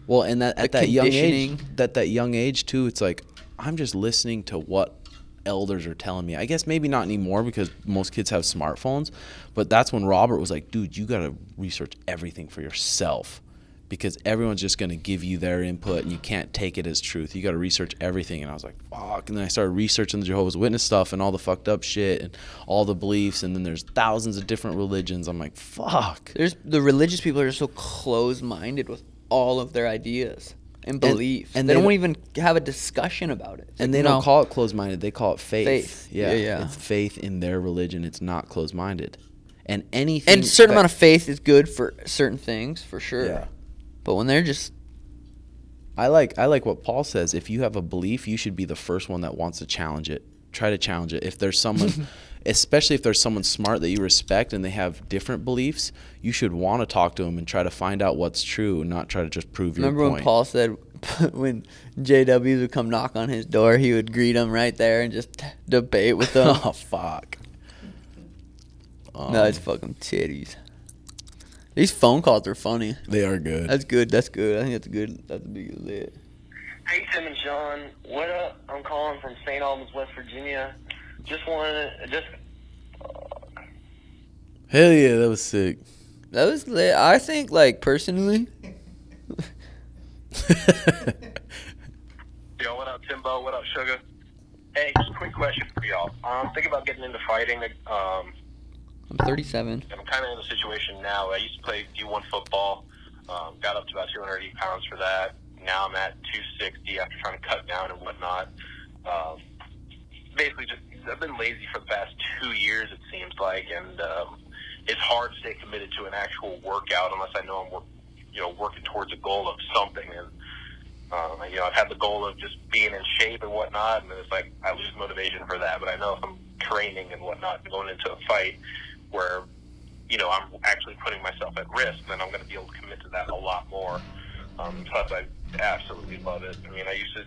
Well, and at that young age too, it's like I'm just listening to what elders are telling me. I guess maybe not anymore because most kids have smartphones, but that's when Robert was like, dude, you got to research everything for yourself, because everyone's just going to give you their input and you can't take it as truth. You got to research everything. And I was like, fuck. And then I started researching the Jehovah's Witness stuff and all the fucked up shit and all the beliefs, and then there's thousands of different religions. I'm like, fuck. The religious people are just so closed-minded with all of their ideas and beliefs, and they don't even have a discussion about it. And they don't call it closed-minded. They call it faith. Yeah. It's faith in their religion. It's not closed-minded. And anything. And a certain amount of faith is good for certain things, for sure. Yeah. But when they're just. I like what Paul says. If you have a belief, you should be the first one that wants to challenge it. Try to challenge it. If there's someone, especially if there's someone smart that you respect and they have different beliefs, you should want to talk to them and try to find out what's true and not try to just prove your point. Remember when Paul said when JWs would come knock on his door, he would greet them right there and just debate with them? Oh, fuck. No, it's fucking titties. These phone calls are funny. They are good. That's good. That's good. I think that's good. That's a big lit. Hey, Tim and John. What up? I'm calling from St. Albans, West Virginia. Just wanted to, Hell yeah, that was sick. That was lit. I think, like, personally. Yo, what up, Timbo? What up, Suga? Hey, just a quick question for y'all. I'm thinking about getting into fighting. I'm 37. And I'm kind of in a situation now. I used to play D1 football. Got up to about 280 pounds for that. Now I'm at 260 after trying to cut down and whatnot. Basically, just I've been lazy for the past 2 years, it seems like, and it's hard to stay committed to an actual workout unless I know I'm working towards a goal of something. And I've had the goal of just being in shape and whatnot, and it's like I lose motivation for that. But I know if I'm training and whatnot and going into a fight where I'm actually putting myself at risk, then I'm going to be able to commit to that a lot more. Plus, I absolutely love it. I mean, I used to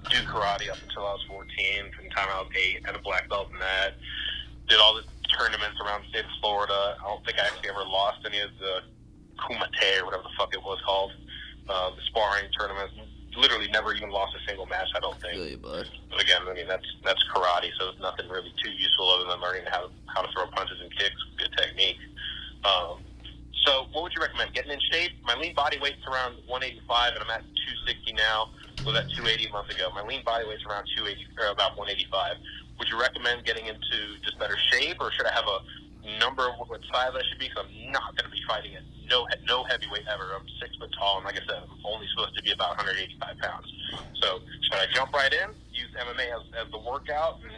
do karate up until I was 14. From the time I was 8, had a black belt in that. Did all the tournaments around the state of Florida. I don't think I actually ever lost any of the kumite or whatever the fuck it was called. The sparring tournaments. Literally never even lost a single match, I don't think. Really, bud. But again, I mean, that's karate, so it's nothing really too useful other than learning how to throw punches and kicks with good technique. So what would you recommend? Getting in shape? My lean body weight's around 185, and I'm at 260 now. Was at 280 a month ago. My lean body weight's around 280, or about 185. Would you recommend getting into just better shape, or should I have a number of what size I should be? Because I'm not going to be fighting at no heavyweight ever. I'm 6 foot tall, and like I said, I'm only supposed to be about 185 pounds. So should I jump right in, use MMA as the workout, and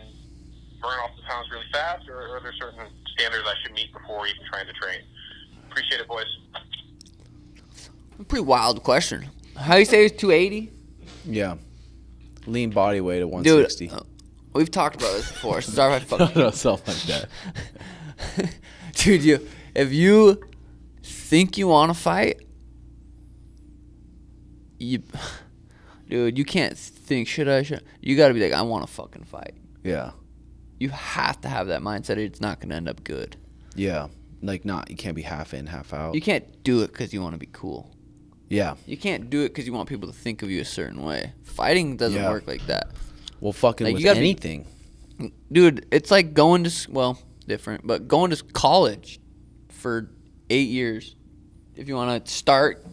burn off the pounds really fast, or are there certain standards I should meet before even trying to train? Appreciate it, boys. Pretty wild question. How you say it's 280? Yeah. Lean body weight at 160. Dude, we've talked about this before. Sorry if I fucked No, something like that. Dude, if you think you want to fight, you can't think, should I? You got to be like, I want to fucking fight. Yeah. You have to have that mindset or it's not going to end up good. Yeah. Like, you can't be half in, half out. You can't do it because you want to be cool. Yeah. You can't do it because you want people to think of you a certain way. Fighting doesn't work like that. Well, fucking like, with anything. Dude, it's like going to, well, different, but going to college for 8 years. If you want to start,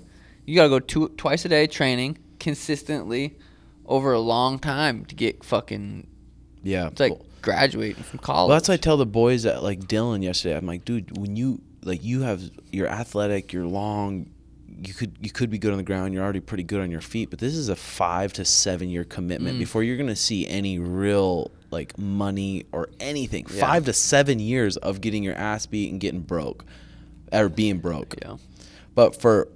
you got to go twice a day training consistently over a long time to get fucking, it's like graduating from college. Well, that's what I tell the boys at, like, Dylan yesterday. I'm like, dude, when you have, you're athletic, you're long, you could be good on the ground, you're already pretty good on your feet, but this is a 5 to 7 year commitment before you're going to see any real, like, money or anything. 5 to 7 years of getting your ass beat and getting broke, or being broke. Yeah. But for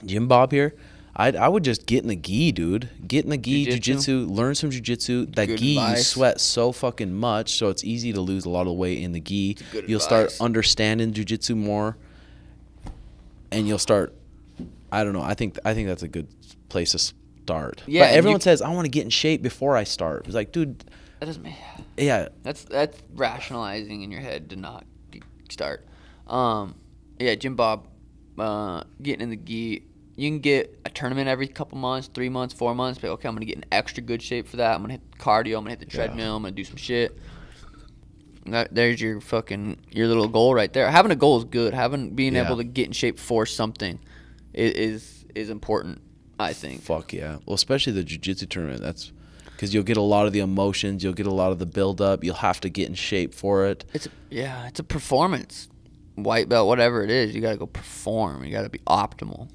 Jim Bob here, I would just get in the gi, dude. Get in the gi, jiu-jitsu, learn some jiu-jitsu. That Good gi, advice. you sweat so fucking much, so it's easy to lose a lot of weight in the gi. Good You'll advice. start understanding jiu-jitsu more, and you'll start, I don't know, I think that's a good place to start. Yeah, but everyone says, I want to get in shape before I start. It's like, dude. That doesn't make. Yeah. That's rationalizing in your head to not start. Yeah, Jim Bob, getting in the gi. You can get a tournament every couple months, 3 months, 4 months. But okay, I'm gonna get in extra good shape for that. I'm gonna hit cardio. I'm gonna hit the treadmill. I'm gonna do some shit. There's your little goal right there. Having a goal is good. Being able to get in shape for something is important, I think. Fuck yeah. Well, especially the jiu-jitsu tournament. That's because you'll get a lot of the emotions. You'll get a lot of the build-up. You'll have to get in shape for it. It's a performance. White belt, whatever it is, you got to go perform. You got to be optimal.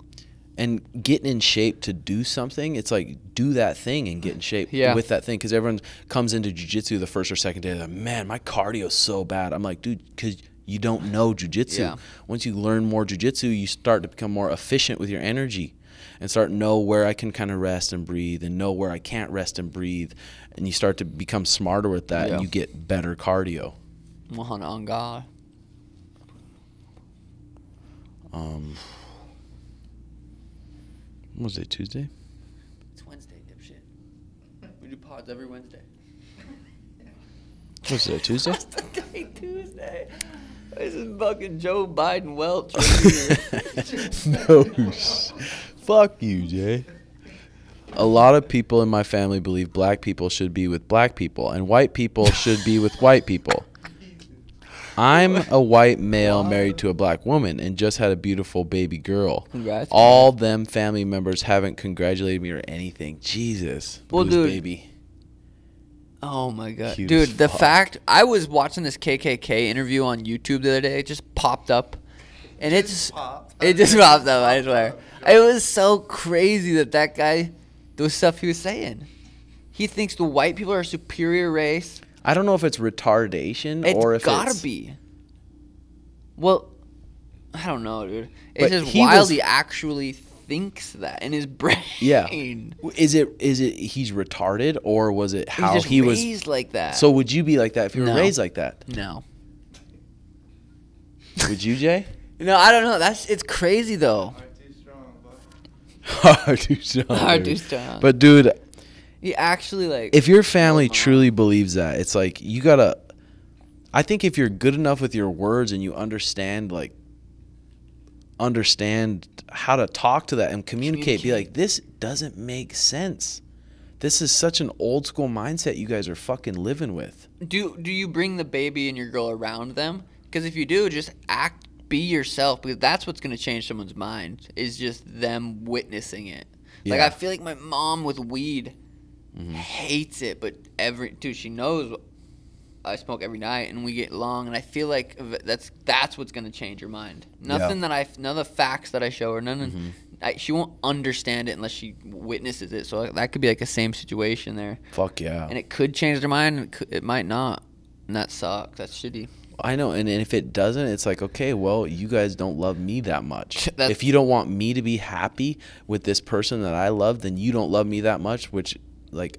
And getting in shape to do something, it's like, do that thing and get in shape with that thing. Because everyone comes into jiu-jitsu the first or second day, like, man, my cardio is so bad. I'm like, dude, because you don't know jiu-jitsu. Yeah. Once you learn more jiu-jitsu, you start to become more efficient with your energy and start to know where I can kind of rest and breathe and know where I can't rest and breathe. And you start to become smarter with that and you get better cardio. On God. What was it, Tuesday? It's Wednesday, dipshit. We do pods every Wednesday. What was it, Tuesday? Tuesday. This is fucking Joe Biden Welch. No. Fuck you, Jay. A lot of people in my family believe black people should be with black people and white people should be with white people. I'm a white male married to a black woman and just had a beautiful baby girl. Congrats. All them family members haven't congratulated me or anything. Jesus. Well, dude. Baby. Oh, my God. Cute Dude, as the fuck. fact, I was watching this KKK interview on YouTube the other day. It just popped up. And it just popped up, I swear. It was so crazy that guy, the stuff he was saying. He thinks the white people are a superior race. I don't know if it's retardation or if it's gotta be. Well, I don't know, dude. It's But just he wild was- he actually thinks that in his brain. Yeah. Is it he's retarded or was it how He's just he was raised like that. So would you be like that if you were No. raised like that? No. Would you, Jay? No, I don't know. It's crazy though. Hard too strong. Hard dude. too strong. But dude, He actually like. if your family truly believes that, it's like you gotta. I think if you're good enough with your words and you understand how to talk to that and communicate, be like, this doesn't make sense. This is such an old school mindset you guys are fucking living with. Do you bring the baby and your girl around them? Because if you do, just be yourself, because that's what's gonna change someone's mind. Is just them witnessing it. Like Yeah. I feel like my mom with weed hates it, but dude, she knows I smoke every night, and we get along, and I feel like that's what's gonna change her mind. Nothing none of the facts that I show her, she won't understand it unless she witnesses it. So that could be like the same situation there. Fuck yeah. And it could change their mind, and it might not, and that sucks. That's shitty. I know, and if it doesn't, it's like, okay, well, you guys don't love me that much. If you don't want me to be happy with this person that I love, then you don't love me that much, which, like,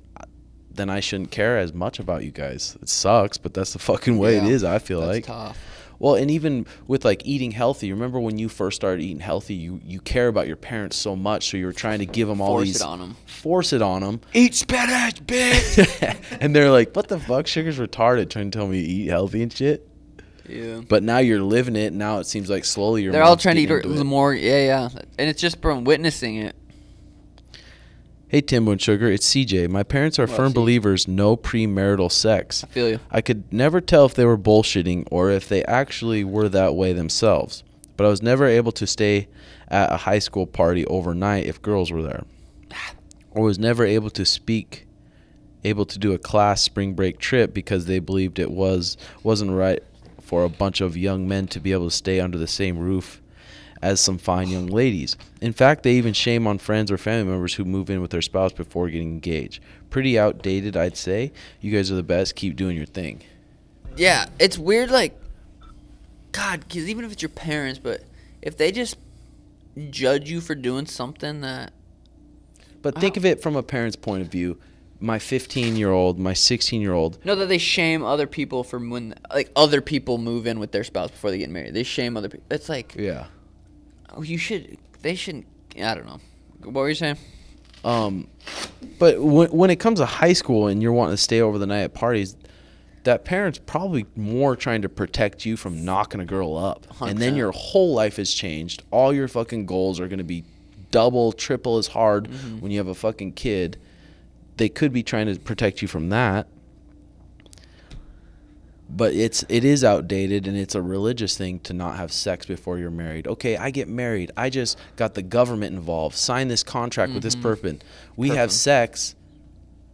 then I shouldn't care as much about you guys. It sucks, but that's the fucking way it is, I feel like. That's tough. Well, and even with, like, eating healthy, remember when you first started eating healthy, you care about your parents so much, so you were trying to give them all these... Force it on them. Eat spinach, bitch! And they're like, what the fuck? Sugar's retarded trying to tell me to eat healthy and shit. Yeah. But now you're living it. Now it seems like slowly you're. They're all trying to eat more. Yeah. And it's just from witnessing it. Hey, Timbo and Sugar. It's CJ. My parents are firm believers no premarital sex. I feel you. I could never tell if they were bullshitting or if they actually were that way themselves. But I was never able to stay at a high school party overnight if girls were there. Or was never able to do a class spring break trip because they believed it wasn't right for a bunch of young men to be able to stay under the same roof as some fine young ladies. In fact, they even shame on friends or family members who move in with their spouse before getting engaged. Pretty outdated, I'd say. You guys are the best. Keep doing your thing. Yeah, it's weird, like, God, because even if it's your parents, but if they just judge you for doing something that... But think of it from a parent's point of view. My 15-year-old, my 16-year-old. No, that they shame other people for when, like, other people move in with their spouse before they get married. They shame other people. It's like, yeah. Oh, they shouldn't. I don't know. What were you saying? But when it comes to high school and you're wanting to stay over the night at parties, that parent's probably more trying to protect you from knocking a girl up. 100%. And then your whole life has changed. All your fucking goals are going to be double, triple as hard when you have a fucking kid. They could be trying to protect you from that. But it is outdated, and it's a religious thing to not have sex before you're married. Okay, I get married. I just got the government involved. Sign this contract with this person. We have sex,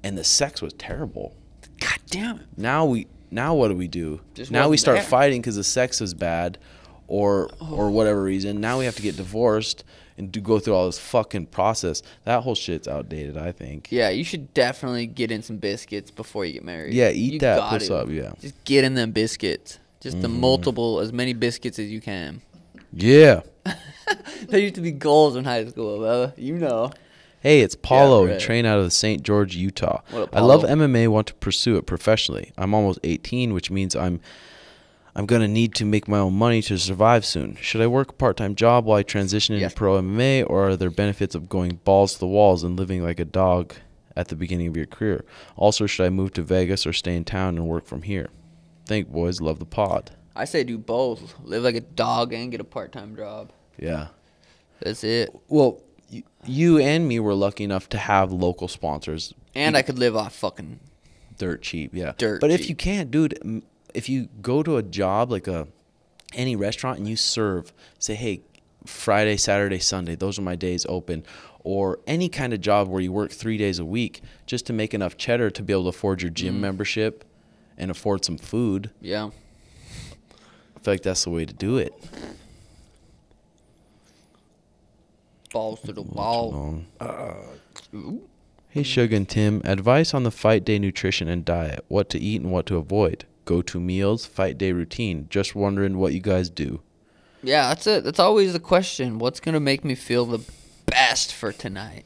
and the sex was terrible. God damn it. Now what do we do? Now we start fighting because the sex is bad or whatever reason. Now we have to get divorced and go through all this fucking process. That whole shit's outdated, I think. Yeah, you should definitely get in some biscuits before you get married. Yeah, eat that. Puss up, yeah. Just get in them biscuits. Just as many biscuits as you can. Yeah. There used to be goals in high school, though. You know. Hey, it's Paulo, and train out of St. George, Utah. I love MMA, want to pursue it professionally. I'm almost 18, which means I'm going to need to make my own money to survive soon. Should I work a part-time job while I transition into pro MMA, or are there benefits of going balls to the walls and living like a dog at the beginning of your career? Also, should I move to Vegas or stay in town and work from here? Thank boys. Love the pod. I say do both. Live like a dog and get a part-time job. Yeah. That's it. Well, you and me were lucky enough to have local sponsors. And I could live off fucking... dirt cheap, yeah. But if you can't, dude... If you go to a job like any restaurant and you serve, say, hey, Friday, Saturday, Sunday, those are my days open, or any kind of job where you work 3 days a week just to make enough cheddar to be able to afford your gym membership and afford some food. Yeah. I feel like that's the way to do it. Balls to the wall. Hey, Suga and Tim, advice on the fight day nutrition and diet, what to eat and what to avoid. Go-to meals, fight day routine. Just wondering what you guys do. Yeah, that's it. That's always the question. What's going to make me feel the best for tonight?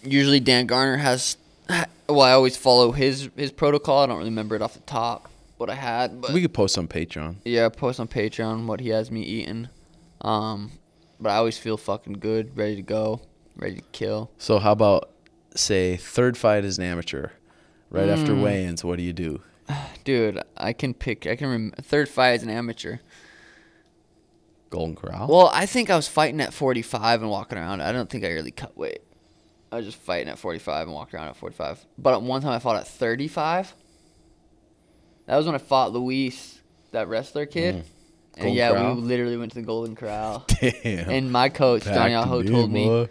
Usually Dan Garner has... Well, I always follow his protocol. I don't really remember it off the top what I had. But we could post on Patreon. Yeah, post on Patreon what he has me eating. But I always feel fucking good, ready to go, ready to kill. So how about, say, third fight as an amateur? Right after weigh-ins, what do you do? Dude, I can remember. Third fight as an amateur. Golden Corral? Well, I think I was fighting at 45 and walking around. I don't think I really cut weight. I was just fighting at 45 and walking around at 45. But one time I fought at 35. That was when I fought Luis, that wrestler kid. And yeah, we literally went to the Golden Corral. Damn. And my coach, Johnny Aho, told me,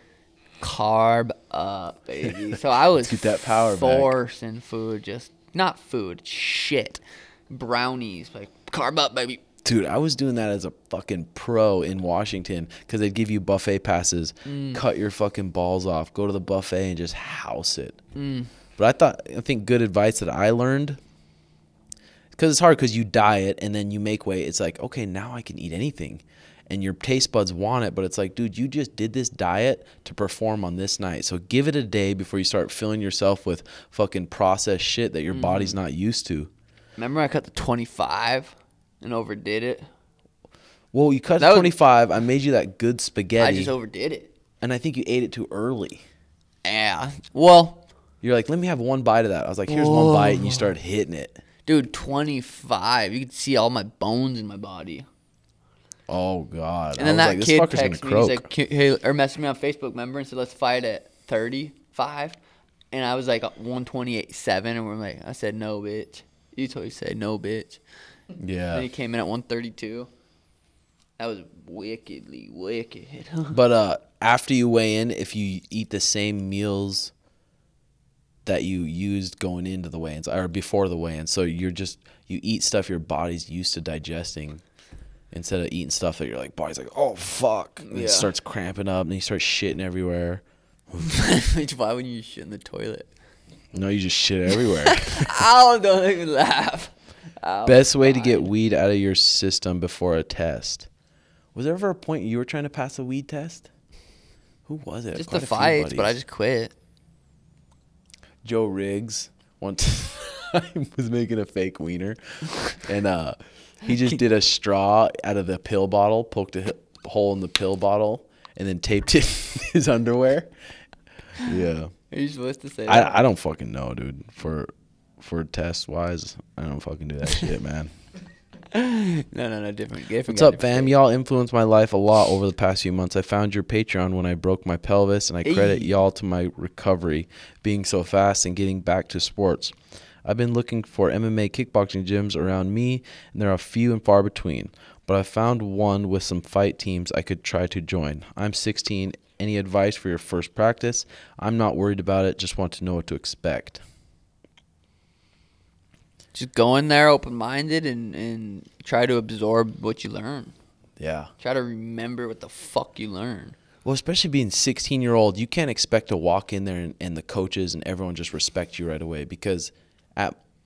carb up, baby. So I was get that power forcing food, just not food, shit, brownies, like carb up, baby. Dude, I was doing that as a fucking pro in Washington because they'd give you buffet passes, cut your fucking balls off, go to the buffet and just house it. But I think good advice that I learned, because it's hard because you diet and then you make weight. It's like, okay, now I can eat anything. And your taste buds want it, but it's like, dude, you just did this diet to perform on this night. So give it a day before you start filling yourself with fucking processed shit that your body's not used to. Remember I cut the 25 and overdid it? Well, you cut to 25. I made you that good spaghetti. I just overdid it. And I think you ate it too early. Yeah. Well. You're like, let me have one bite of that. I was like, here's one bite, and you started hitting it. Dude, 25. You could see all my bones in my body. Oh, God. And then that kid texted me, he's like, hey, or messaged me on Facebook, remember, and said, let's fight at 35. And I was like 128.7, and we're like, I said, no, bitch. You totally said, no, bitch. Yeah. Then he came in at 132. That was wickedly wicked. But after you weigh in, if you eat the same meals that you used going into the weigh-ins, or before the weigh-ins, so you eat stuff your body's used to digesting, instead of eating stuff that you're like, body's like, oh, fuck. And it starts cramping up, and you start shitting everywhere. Why would you shit in the toilet? No, you just shit everywhere. Ow, don't make me laugh. Ow, Best way to get weed out of your system before a test. Was there ever a point you were trying to pass a weed test? Who was it? Just the fights, but I just quit. Joe Riggs one time was making a fake wiener, and he just did a straw out of the pill bottle, poked a hole in the pill bottle, and then taped it in his underwear. Yeah. Are you supposed to say that? I don't fucking know, dude. For test wise, I don't fucking do that shit, man. No, different. What's up, fam? Y'all influenced my life a lot over the past few months. I found your Patreon when I broke my pelvis, and I credit y'all to my recovery, being so fast and getting back to sports. I've been looking for MMA kickboxing gyms around me, and there are few and far between. But I found one with some fight teams I could try to join. I'm 16. Any advice for your first practice? I'm not worried about it. Just want to know what to expect. Just go in there open-minded and try to absorb what you learn. Yeah. Try to remember what the fuck you learn. Well, especially being 16-year-old, you can't expect to walk in there and the coaches and everyone just respect you right away, because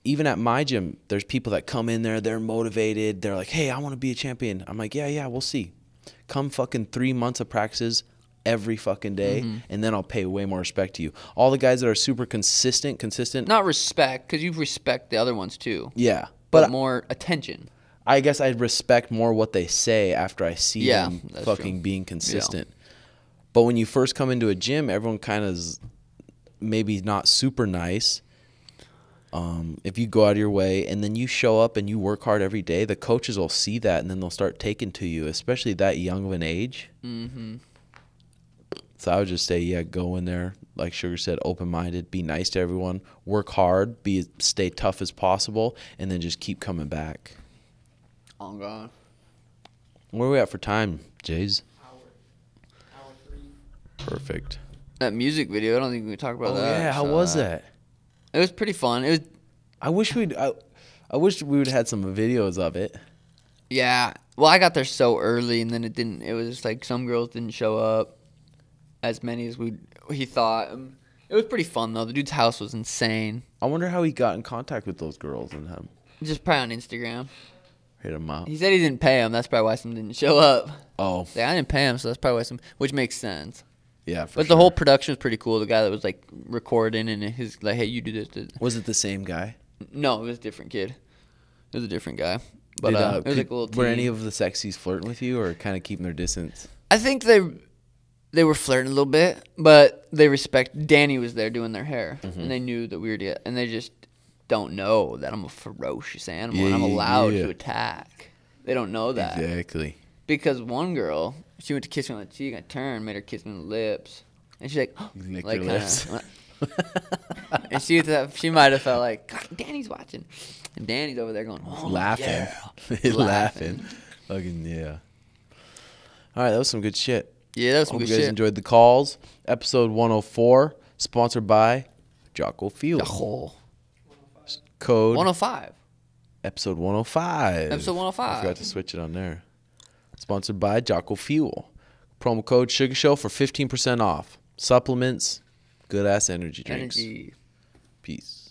even at my gym, there's people that come in there, they're motivated. They're like, hey, I want to be a champion. I'm like, yeah, we'll see. Come fucking 3 months of practices every fucking day, and then I'll pay way more respect to you. All the guys that are super consistent. Not respect, because you respect the other ones too. Yeah. But more attention. I guess I'd respect more what they say after I see them fucking true. being consistent. Yeah. But when you first come into a gym, everyone kind of is maybe not super nice. If you go out of your way and then you show up and you work hard every day, the coaches will see that and then they'll start taking to you, especially that young of an age. Mm-hmm. So I would just say, yeah, go in there, like Sugar said, open-minded, be nice to everyone, work hard, stay tough as possible, and then just keep coming back. Oh, God. Where are we at for time, Jays? Hour 3. Perfect. That music video, I don't think we talked about that. Yeah, how was that? It was pretty fun. I wish we would have had some videos of it. Yeah. Well, I got there so early, and then it was just like some girls didn't show up as many as he thought. It was pretty fun, though. The dude's house was insane. I wonder how he got in contact with those girls and him. Just probably on Instagram. Hit him up. He said he didn't pay him. That's probably why some didn't show up. Oh. Yeah, I didn't pay him, so that's probably why some, which makes sense. Yeah, but the whole production was pretty cool. The guy that was like recording and his like, hey, you do this. Was it the same guy? No, it was a different kid. It was a different guy. But it was like a little team. Were any of the sexies flirting with you or kind of keeping their distance? I think they were flirting a little bit, but they respect. Danny was there doing their hair, and they knew that we were together, and they just don't know that I'm a ferocious animal and I'm allowed to attack. They don't know that. Exactly. Because one girl, she went to kiss me on the cheek, I turned, made her kiss me on the lips, and she's like, licked her lips. and she might have felt like, God, Danny's watching, and Danny's over there going, oh, laughing, yeah. laughing, fucking yeah. All right, that was some good shit. Yeah, that was some good shit. Hope you guys enjoyed the calls. Episode 104, sponsored by Jocko Fuel. code 105. episode 105. Episode 105. I forgot to switch it on there. Sponsored by Jocko Fuel. Promo code Sugar Show for 15% off. Supplements, good ass energy drinks. Energy. Peace.